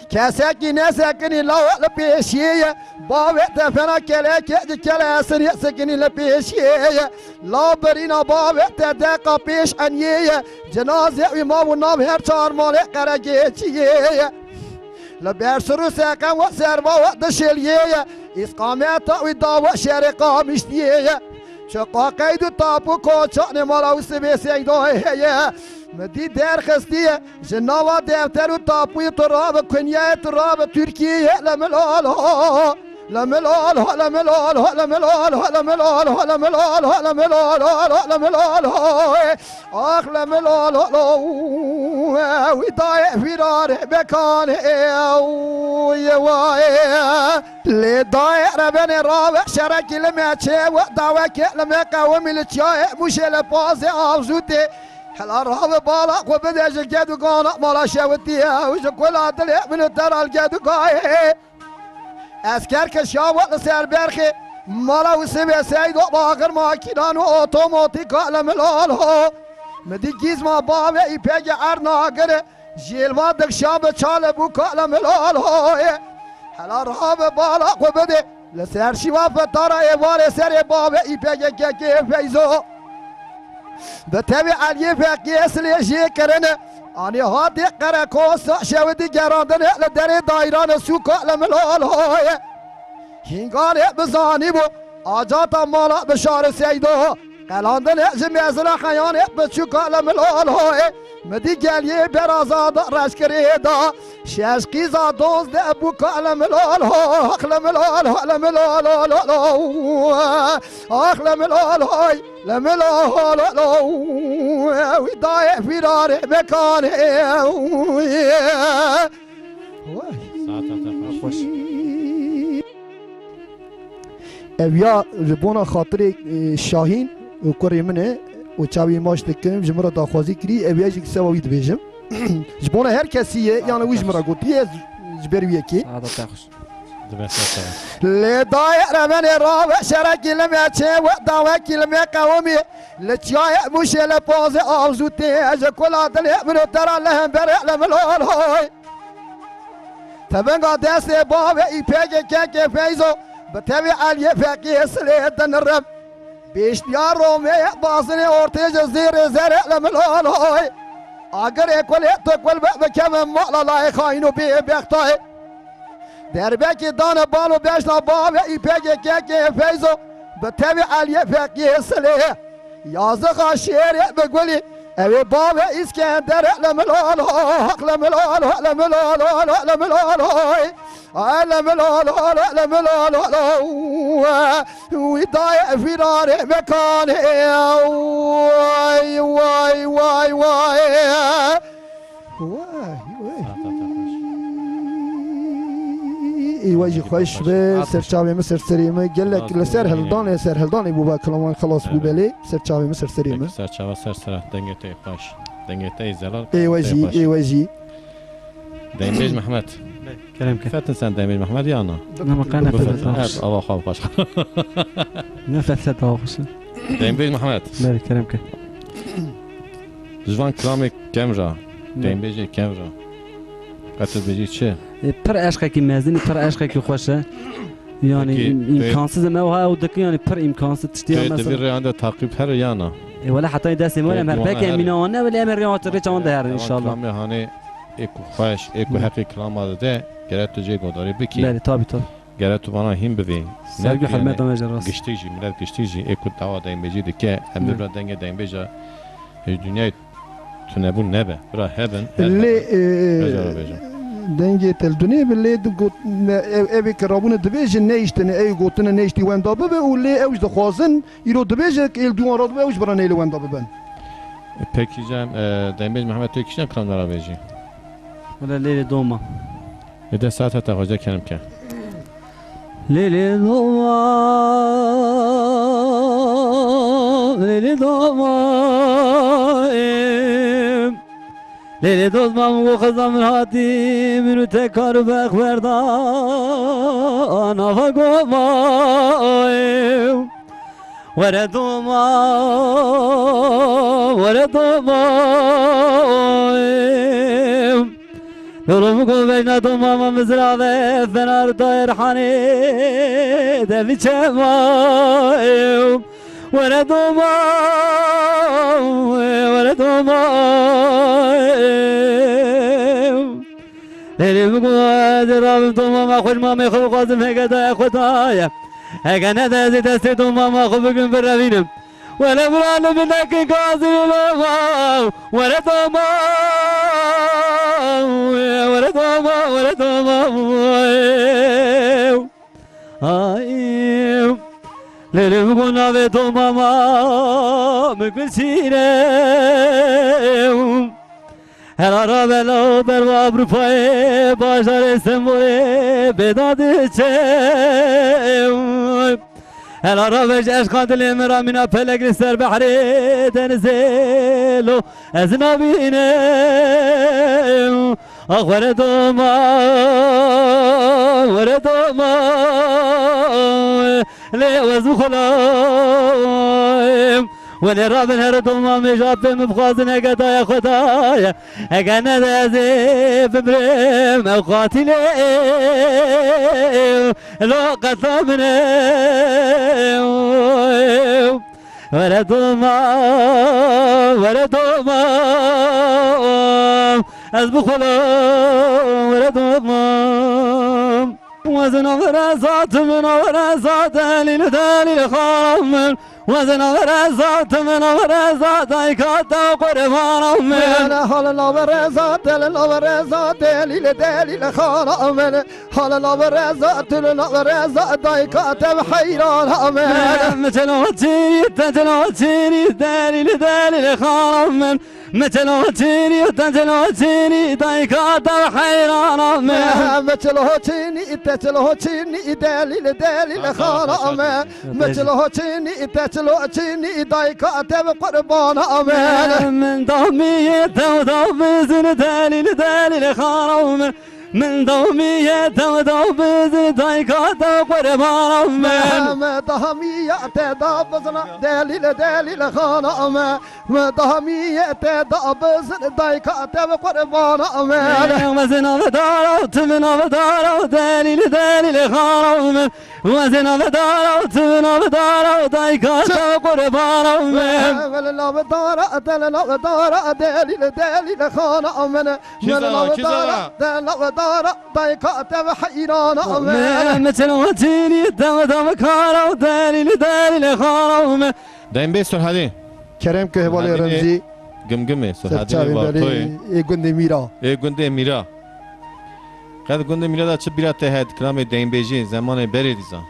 S2: کسکی نسکنی لا لپیشیه باوه تفنا کله سنی سکنی لپیشیه لا برینا باوه تدقا پیش انیه جنازه امام و نام هر چار ماله قرگه چیه لبر سرو ساقم و سروا و دشلیه اسقامت و داوا شرقا مشتیه شقا قید تاپو کوچان مالا و سبی سیدوه مدی در خستیه جناوا دفتر و تاپوی تراب کنیه تراب ترکیه لملالا لملالا لملالا لملالا لملالا لملالا لملالا لملالا آخ لملالا ودای فرار بکانه لدای ربن راوه شرکی لمچه و داوکی لمقاومی لچای موشه لپاز آفزوته هلا راوه بالا و بدهش گدو گانا مالا شوتیه وش کل عدل من ترال گدو گاه اسکر کشاوه لسر برخی مالا و سبه سید و باقر ماکینان و اوتوماتیک لملال ها مدی گیز ما باوه ای پیگ ارناگره جیلوا دکشاب چال بو لملال ها هلا راوه بالا و بده لسر شوا فتارا ایوار سر باوه ای پیگ که فیزو بتابع علی فقی اصلی جی کرنه آنی هاتی قرکوس شودی گراندن لدر دایران سوکا لملال های هنگان بزانی بو آجات مالا بشار سیدو قلاندن جمیزل خیان بچوکا لملال های مدی گلیه برازاد رشکری دا ششقی زادوز ده بوکا لملال ها اخ لملال ها لملال ها اخ لملال های لملال ها ودای فرار مکانه
S1: خوش
S2: اویا جبونا خاطر شاهین و کری منه و چاوی ماش دکم جمرا داخوازی کری اویا جک سواوی دبیجم جبونا هر کسیه یعنی ویج مرا گوتیه جبری یکی لدای رمن راو شرکی لمچه و داوکی لمقاومی لچای موشه لپاز آوزوتی از کلات منو ترا لهم بره لملال های تبنگا دست باوه ای پیگ که فیزو بتوی علی فقی سلیدن رب بیشتیار رومه بازن ارتج زیر زر لملال های اگر اکل تو کل بکم مالا لای خاینو بی بختای در بکی دان بالو بیشنا باوه ای پیگ که فیزو بتوی علی فقی سلیه یازقا شیر بگولی Evi baba İskender lemilal lemilal lemilal lemilal lemilal ودايع فرار مكاني واي واي واي واي واجي خوش به سرچاوی مصر سریمه گلک لسر هلدان بو با کلمان خلاص بو بلی سرچاوی مصر سریمه
S1: سرچاوه سر دنگته خوش دنگته زلال
S2: ای واجی
S1: دنبیج محمد
S3: كلام كده
S1: فتن سن دنبیج محمد یا نه
S3: انا قانا فتت
S1: آوا خواب خوش
S3: نفتت واخش
S1: دنبیج محمد
S3: لا كلام كده
S1: جوان کلامی کم را دنبیج کم را قطع بیجی چه
S3: پر عشقی مزنی پر عشقی خوشه yani imkansız ama o daki yani per imkansız tiştiyor
S1: mesela
S3: mesela.
S1: Bir reyanda takip her yana.
S3: ولا حتى يداسي ولا مر بك من وانا ولا مر يوم تريش عند هر ان شاء الله.
S1: Klamı hani eko خوش eko hakkı klamadı de gerek tüce godari biki.
S3: لا tabi tabi.
S1: Gerek tu bana him bevi.
S3: Sevgi hürmet mecras.
S1: Geçtici millet geçtici eko dava denbeci de ki hem de biraz denge denbeca. Dünya tünebun nebe. Bura heben.
S2: اللي دنگی تل دنیا بله دو اوی کرابون دبیج نیشتن ای گوتن نیشتی وان دابه به ولی اوج دخوازن ایرو دبیج ال دوان راد به اوج بران ایل وان دابه بن
S1: Peki cem denbej Mehmet Tökiş'ten kramlara beji.
S3: ولا ليلة دوما.
S1: De saat hatta hoca kerim ke.
S3: ليلة دوما ليلة دوما ليلة دوما وخزا من هاتي منو تكار بخبردا أنا فقوما ورا دوما ورا دوما يرمكم بين دوما مزرعة فنار داير حني دفي شما ورا دوما ورا دوما اللي بقوا درام دوما ما خوش ما ميخو قاسم هيك دا خدايا هيك انا دازي دستي دوما ما خو بكن برافينم ولا برانا منك قاسم ولا دوما ولا دوما ولا دوما اللي بقوا نافي دوما ما مكبسينم هر آرابلا بر Avrupa'ya başlar İstanbul'a bedadıçım هر آرابش عشق دل مرامنا پلگری سر بحری دنزلو از نبینم آخ وردوما وردوما لیوزو خلایم ولی رابن هر دوما مجاب مبخازن اگدای خدایا اگه ندازی ببرم او قاتلیم لو قطامنیم ولی دوما از بخلام ولی دوما وزن ورزات من ورزات دلیل خامن وزن ورزات من ورزات ایکات قربان من حال لا ورزات لا ورزات دلیل خامن حال لا ورزات لا ورزات ایکات حیران من مثلوتي دلیل خامن مثلوتي دایکات حیران من مثلوتي دلیل خامن مثلوتي دایکات قربان من دومیت و دوبزن دلیل خامن من دومیت و دوبزن دایکات قربان من دومیت دوبزن دلیل خامن من دومیت دوبزن دایکات قربان من وزن ودارت من ودارت دلیل خامن وزن ودارت من ودارت دایکات قربان من ولا ودارت دلیل خامن من دارا دايكات حيران مثل وتيني دم كارا دليل خارم
S1: دايم بيستر هذه
S2: كريم كهبالي رمزي
S1: گمگمه سرحدی
S2: سرچاوی
S1: وارتوی
S2: بلی گنده میرا
S1: ای گنده میرا قد گنده میرا دا چه بیرا تهد کلام دین بیجی زمان بری دیزا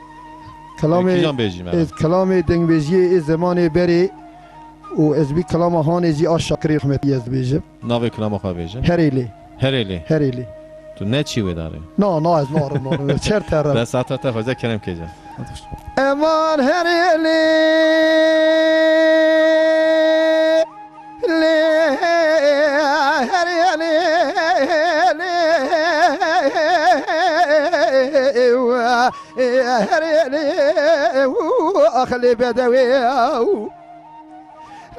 S1: کیجان بیجی مرا
S2: کلام دنگبیجی از زمان بری و از بی کلام هان جی آشکری رحمتی از بیجم
S1: ناوی کلام خواه بیجی
S2: هریلی
S1: هریلی تو نه چی وی داره
S2: نه از نارم چر ترم
S1: در ساعت تا خوزه کرم کجا
S2: امان هریلی أخلي بدوي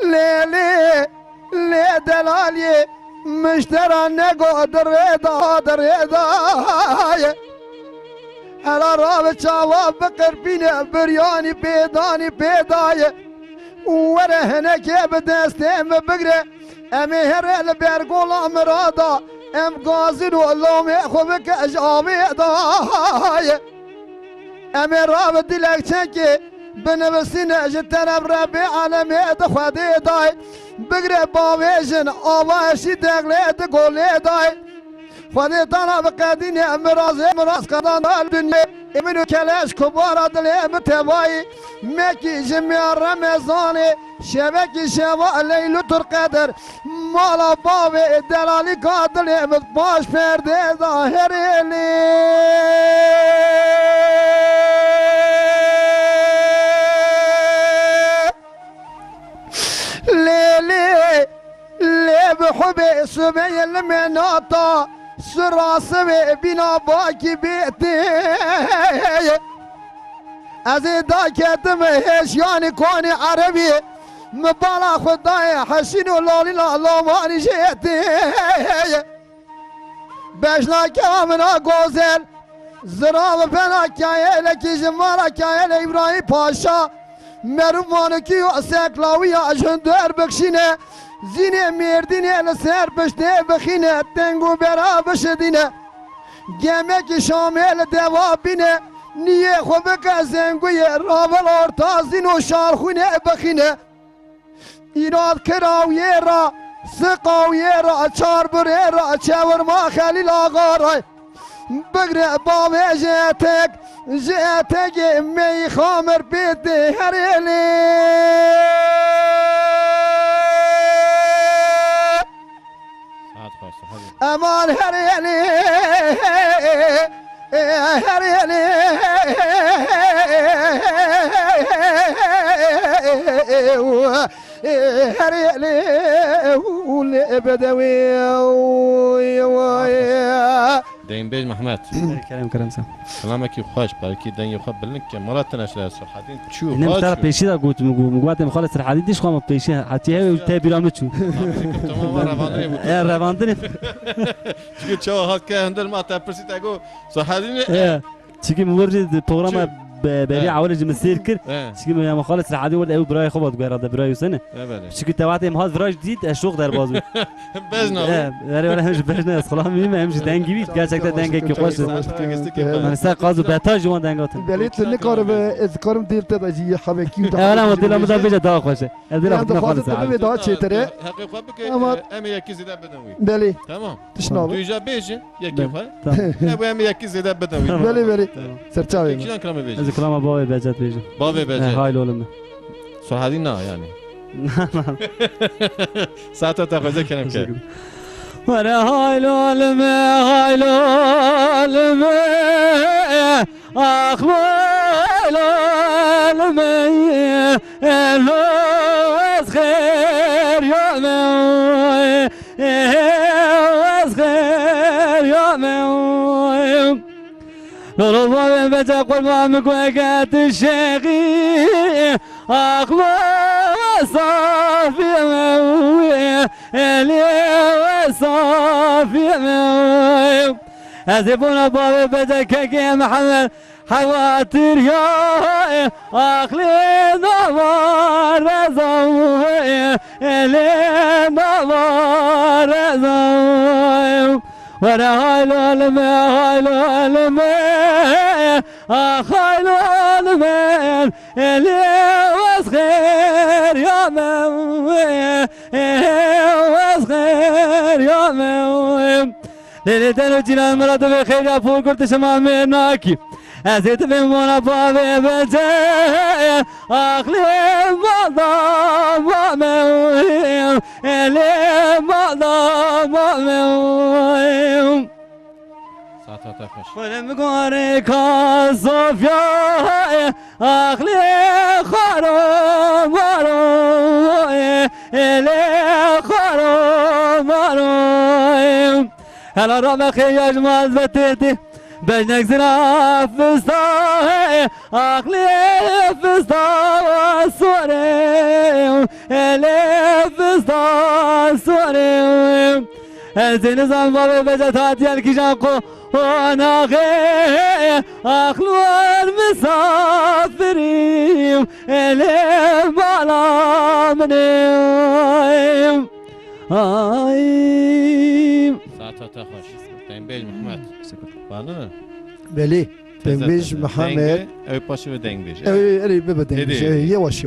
S2: ليلي لي دلالي مشترى نقو دريدا على راب شواب بقر بينا برياني بيداني بيداي ورا هنا كيف دستي مبقرة أميهر البرقول أمرادا أم قازل والله ميخو بك أجابي داي أمي راب دلك شكي بنفسنا جتنا بربي عالمي دخوادي داي بقري باويجن آواشي دقلي دقولي داي خودي طانا بقاديني مراز قدان الدنيا امنو كلاش كبارا دلي متباي مكي جميع رمزاني شبكي شبا ليلو ترقدر مالا بابي دلالي قادلي متباش فردي ظاهري لي ليلي لي بحبي سمي المناطة سراسمي بنا باكي بيتي ازيدا كتم هشياني كوني عربي مبالا خداي حسين ولولي لا ماني جيتي بشنا كامنا غوزل زراب بنا كاية لكي جمالا كاية لإبراهيم باشا مرمانكي وسكلاوي أجندر بخشينه زینه مردینه لسر بشته بخینه تنگو برا بشدینه گمک شامل دوابینه نیه خوبک زنگوی رابل ارتازین و شارخونه بخینه ایراد کراویه را سقاویه را چار بره را چور ما خلیل آقا را بگره بابه جتک می خامر بیده هریلی امان هریلی هریلی هریلی ول بدوی
S1: دین بیج محمد
S3: کرم سم
S1: کلامکی خوش برکی دنگ خوب بلنک که مرات نشده سرحدین چیو
S3: نمی‌تونم پیشی دا گوت میگویم خالص سرحدی دیش خواهم پیشی حتی هی تبیرام چون
S1: تمام روانه بود
S3: رواندنی
S1: چیکه چه هات که هندل ما تپرسی تاگو سرحدین
S3: چیکه مورد پروگرام بری عوالج مسیر کرد چیکه میام خالص سرحدی ورد او برای خوبت گویرده برای سنه چیکه توات امهات فراج دید اشوق در باز بود
S1: بزنا
S3: ولی همش بزنا از خلاص می‌بینم همش دنگی بید gerçekten دنگی که خوش من ساق بتا جوان دنگاتن
S2: بلی تو نکارم از کارم دیلت داشتی حبکی
S3: اولا ما دلم دا بیجا دا خوشه دلم دا خالص
S2: به دا چه تره
S1: حقیقت خوب که ام یکی زیاده بدنوی
S2: بلی
S1: تمام
S2: تشناب
S1: دویجا بیجی یکی خواه ابو ام یکی زیاده بدنوی
S2: بلی سرچاوی
S1: کیان کلام بیجی
S3: از کلام بابا بجات بیجا
S1: بابا بیجی
S3: های لولم
S1: سرحدی نه یعنی ساعت تا خوزه کنم که
S3: وانا هاي لولم اخ لولم الهوز خير يوم خير يوم لولو بجا قول ما مكوكات الشيخي اخ صافي اللي صافي أزبون بابا بدك يا محمد حواتر يا أخلي نوار زوي اللي نوار زوي وانا هاي العالم هاي العالم اللي وصغير يا من مريم ليلة تنوجينا المرض بخير يا فول قلت شمع مناكي أزيد بمونا بابي بجاي أخلي مضى مؤمن إلي مضى مؤمن
S1: ساعتها تخش
S3: ولم قارك صوفيا أخلي خرم مروي إلي خرم مروي هلا ربك يا جمال بتيتي بجنك زنا فستاي عقلي فستاي سوري إلي فستاي سوري زين زمان بابي بجتات يلكي جاقو وانا غي عقلو المسافرين إلي بالا منيم
S1: ساعتها تخش دنبیج محمد بله
S2: بله دنبیج محمد
S1: ای پاشو دنبیج
S2: اری ببه دنبیج یواش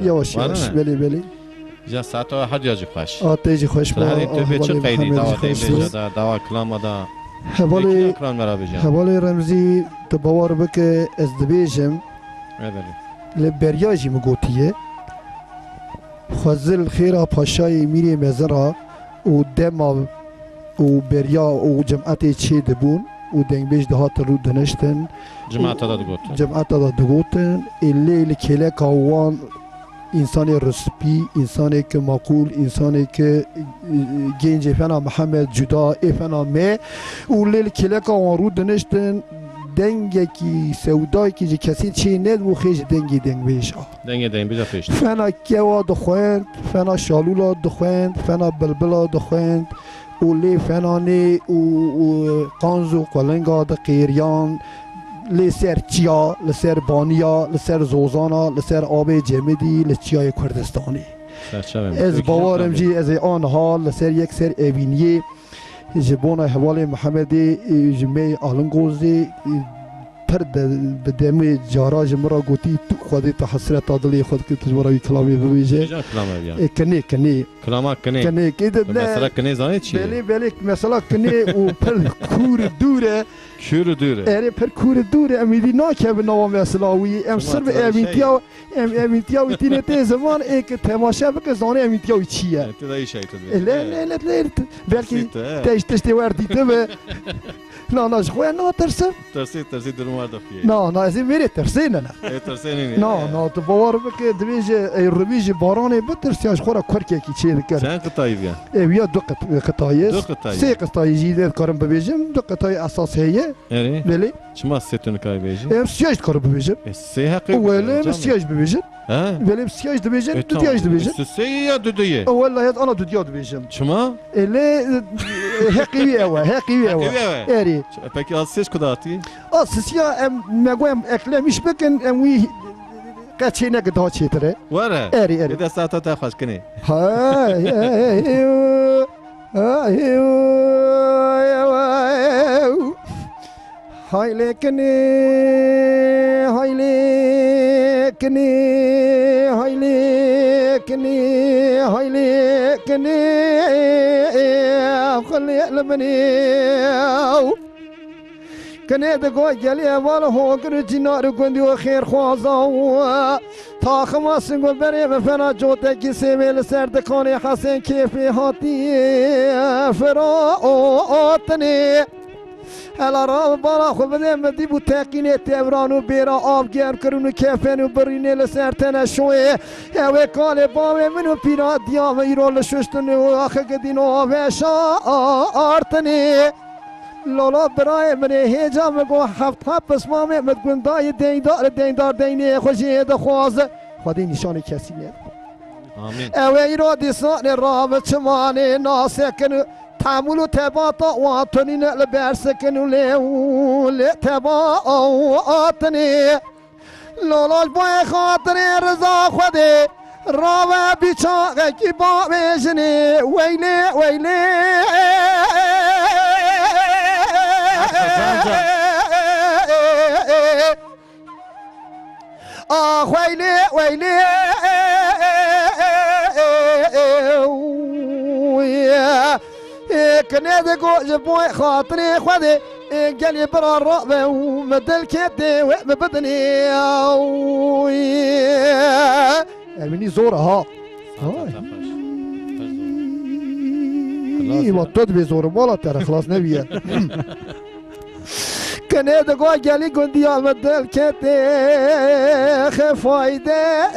S2: یواش بله بله
S1: جا ساعتها حد یاجی خوش
S2: آتیجی خوش با
S1: تو به چه قیدی دعوا دنبیج دعوا کلام دا
S2: حوالی
S1: کلام مرا بجان
S2: حوالی رمزی تو باور بکه از دبیجم لبریاجی مگوتیه خزل خیره پاشای میری مزرا و دما و بریا و جمعت چی دبون و دنبیج دهات رو دنشتن
S1: جماعت داد گوت
S2: جمعت داد گوتن الليل کله کاوان انسان رسپی انسانی که معقول انسانی که گنج فنا محمد جدا فنا می و لیل کله کاوان رو دنشتن دنگه کی سودای کی کسی چی ند و خیش دنگی دنگ بیش
S1: دنگ بیجا پیش
S2: فنا کیوا دخوند فنا شالولا دخوند فنا بلبلا دخوند و لی فنانی و قانز و قلنگا د قیریان لی سر چیا لسر بانیا لسر زوزانا لسر آب جمدی لچیای کردستانی از باورم جی از آن حال لسر یک سر اوینیه جبونا حوال محمدی جمعی آلنگوزی پر بدم جاراج مرا گوتی تو خودی تحسرت عدلی خود که تجربه کلامی ببیجه کنی
S1: کلاما
S2: کنی که
S1: مثلا کنی زانی چیه
S2: بله مثلا کنی و پر کور دوره اره پر کور دوره امیدی ناکه به نوام اسلاوی ام سر به امیتیاوی تینه ته زمان ای که تماشا بکه زانه امیتیاوی چیه
S1: تو دایی شایی تو
S2: لا بلکی تشتی وردیته به نه خواه نه
S1: ترسی درمار دفیه
S2: نه از این میره ترسی نه نه تو باور بکه دویجه رویجه بارانه بترسیاش خورا کرکه کی چی دکر
S1: چند قطعی بیان؟
S2: بیا دو قطعی سه قطعی جیده کارم ببیجم دو قطعی اساس هیه بله
S1: شما سه تون کاری بیجی؟
S2: سیاج کارو ببیجم
S1: سه حقی
S2: اوله سیاج ببیجم بله سیاج دبیجم دو دیاج دبیجم
S1: سه یا دو دویه؟
S2: اوله هست انا دو دیا دبیجم
S1: شما؟
S2: اله حقیقی اری
S1: پکی آسیش کداتی؟
S2: آسیا مگویم اکلمیش بکن اموی قچه نگه چی تره
S1: وره
S2: اری
S1: یه ساعتا تا خوش کنی
S2: های لیکنی های لیکنی های لیکنی های لیکنی خلی لبنی کنه دگوی گلی اول هو کرد جنار گندی و خیر خوازا تا خماسن گل بری به فنا جوته کی سیمل سرد کنی حسین کیفی هاتی فرا آتنی هلا را بالا خو بده مدی بو تقینه تورانو بیرا آب گرم کرونو کفنو برینه لسر تنشوه اوه کال باوه منو پیرا دیام ایرو لششتنو آخه گدینو آوشا آرتنی لالا برای منه هیجا مگو هفت اسمامه مدگوندای دیندار دینه خوشی دخوازه خودی نشان کسی نید
S1: آمین
S2: اوه ایرو دیسان راب چمانه ناسکنو تعمل تباطا وطني نقل سكن ولي تباطني لولاش باي خاطري رضا خدي راوة بيشاقة كي بابيشني ويلي ويلي کنه دگو جبوی خاطر خوده گلی برا رابه و مدل کده و مبدنی امینی زوره ها ما تد به زور بالا تر خلاص نبیه کنه دگو گلی گندی آمدل کده خفایده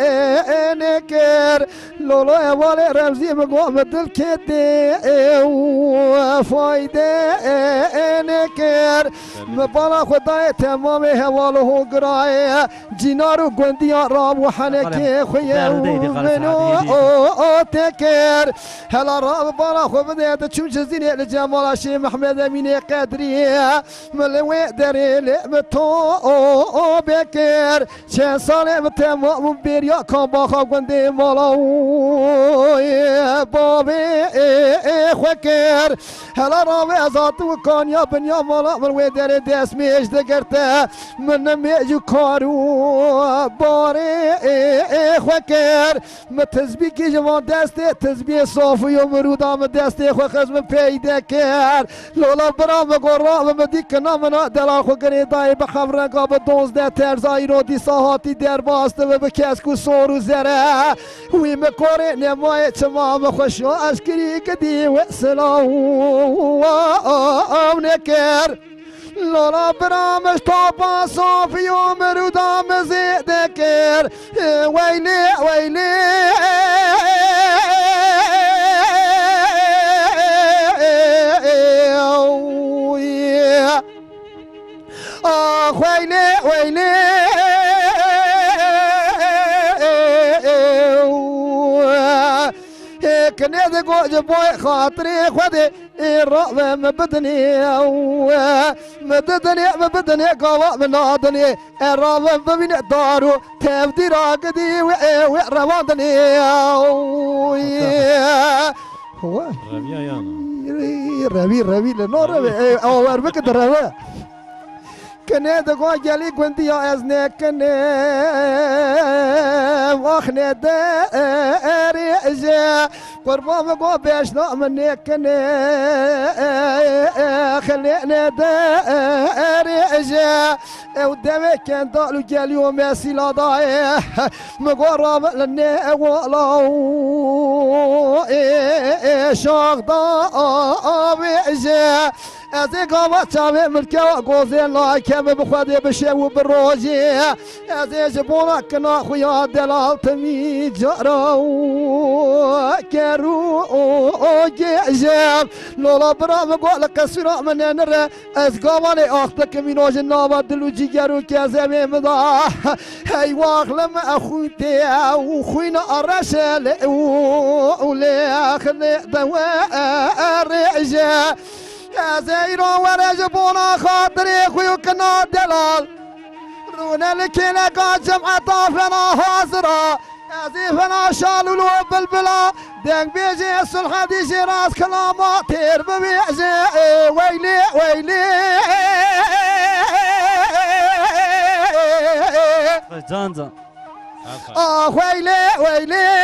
S2: نکر لولو اول رمزی مگو آمدل کده فایده نکر مبالا خدای تمام حوالو هو گرای جینارو گندی رام و حنکی خویه منو تکر هلا رام بالا خو بده چون جزینه لجمال شی محمد امین قدری ملوی دری لعبتو بکر چه سال تمام بریا کام باخا گندی مالا بابی خوکر هلا رام ازاتو کانیا بنیا مالا ملوی دری دست میش دگرته من میجو کارو باری خوکر متزبی کی جوان دست تزبی صافی و مرودام دست خو خزم پیدا کر لولا برام گرام مدیک نامنا دلال خو گری دای بخبر قاب 12 ترزای رو دی ساحاتی در باسته و به کسکو سورو زره وی مکوره نمای تمام خوش و اشکری کدی و سلام نکر لولا برامش طابا صافي ومرودام زيدكر ويلي ويلي ويلي ويلي كنيدي قوج بوي خاطري خودي الرأب مبدني مبدني قواء من نادني الرأب بمين دارو تبدي راقدي وروادني هو ربي لنو ربي او اربك دربه کنه دگو گلی گوندی از نکنه واخنه دریجه قربان گو بیشنا من نکنه خلینا دریجه او دمه کن دالو گلی و مسیلا دای مگو رام لنه والو شاق دا بیجه از قامت چاوه ملکه و گوزه لاکه بخواده بشه و بروجی از جبونا کنا خویا دلال تمی جارو کرو گیجم لولا برام گوال قصیرا من نره از قامان آخت کمینوش ناوا دلو جیگرو که زمین مدا هی واغلم اخویده و خوین ارشل و لیخن دوار رعجه زيرو ورجبونا خاطري خويو كنا دلال رونا لكينا قاد جمعة طافنا حاضرة زيفنا شالولو بالبلا دنق بيجي الصلحة ديجي راس كلامات تير ببيعجي ويلي ويلي
S3: جانزا
S2: ويلي ويلي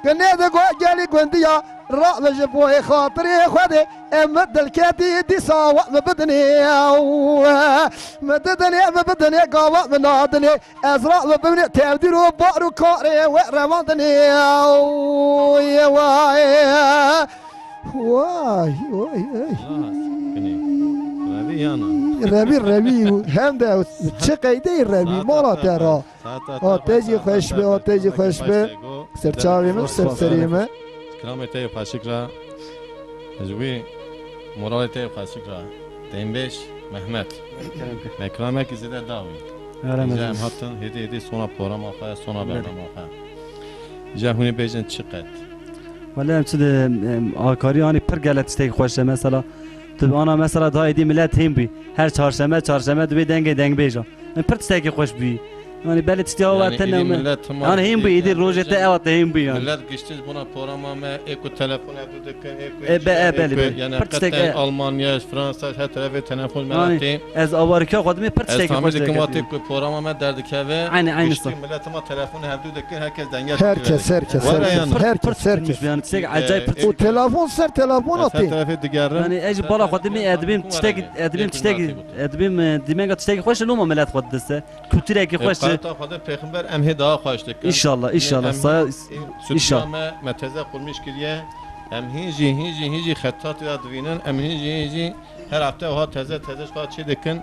S2: کنه دگو گلی گندیا رأب جبوی خاطری خودی مدل کتی دی ساوا مبدنی مبدنی قاوا منادنی از رأب ببنی تبدی رو بارو کاری و رواندنی وای ربی هم ده چه قیده ربی مالا ترا آتیجی خوش به آتیجی خوش به سرچاویمه سرسریمه
S1: کلام تای خاشکرا جوی مرال تای خاشکرا تنبش محمد مکرامه کی زده داوی جام هاتن هدی سونا پورا ماخه سونا بردا ماخه جهونی بیجن چقدر
S3: ولی هم چه آکاری آنی پر گلت استیک خوشه مثلا تو آنا مثلا دایدی ملت هم بی هر چهارشنبه دو دنگ بیجا من پر استیک خوش بی Yani belli tişti hava
S1: Yani
S3: tenne
S1: ili millet tamam.
S3: yani hem bu idi rojete evet hem bu yani.
S1: Millet geçti buna programa me eko telefon edu
S3: Belli.
S1: yani
S3: Pırtıştek,
S1: hakikaten Almanya, Fransa her tarafı telefon melati.
S3: Yani ez avarika kodmi
S1: Ez
S3: pırtıştek
S1: tahmin
S3: hoş
S1: ediyorum
S3: dekati.
S1: artık bu programa me derdik ve
S3: Aynı
S1: geçti
S3: son.
S1: millet ama telefonu evde dökün herkes denge
S2: Herkes
S3: Yani acayip pırtıştek.
S2: O telefon ser telefon
S1: Her
S2: atı.
S1: tarafı digerim.
S3: Yani ej bala kodmi edbim dimega tiştek hoş luma millet kod dese. Kültüre ki hoş.
S1: Kayıta kadar peygamber emhi daha hoştuk.
S3: İnşallah
S1: Sütçame meteze kurmuş kiriye. Em hinci xettat ya dvinin em hinci her hafta oha teze şuat çi dikin.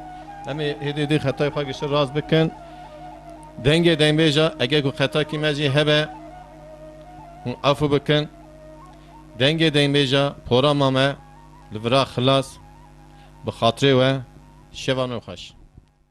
S1: Em hedi xetay pa gişir raz bikin. Denge denbeja ege ku xeta ki meci hebe afu bikin. Denge denbeja pora mame livra xlas bi xatre ve şevanı xoş.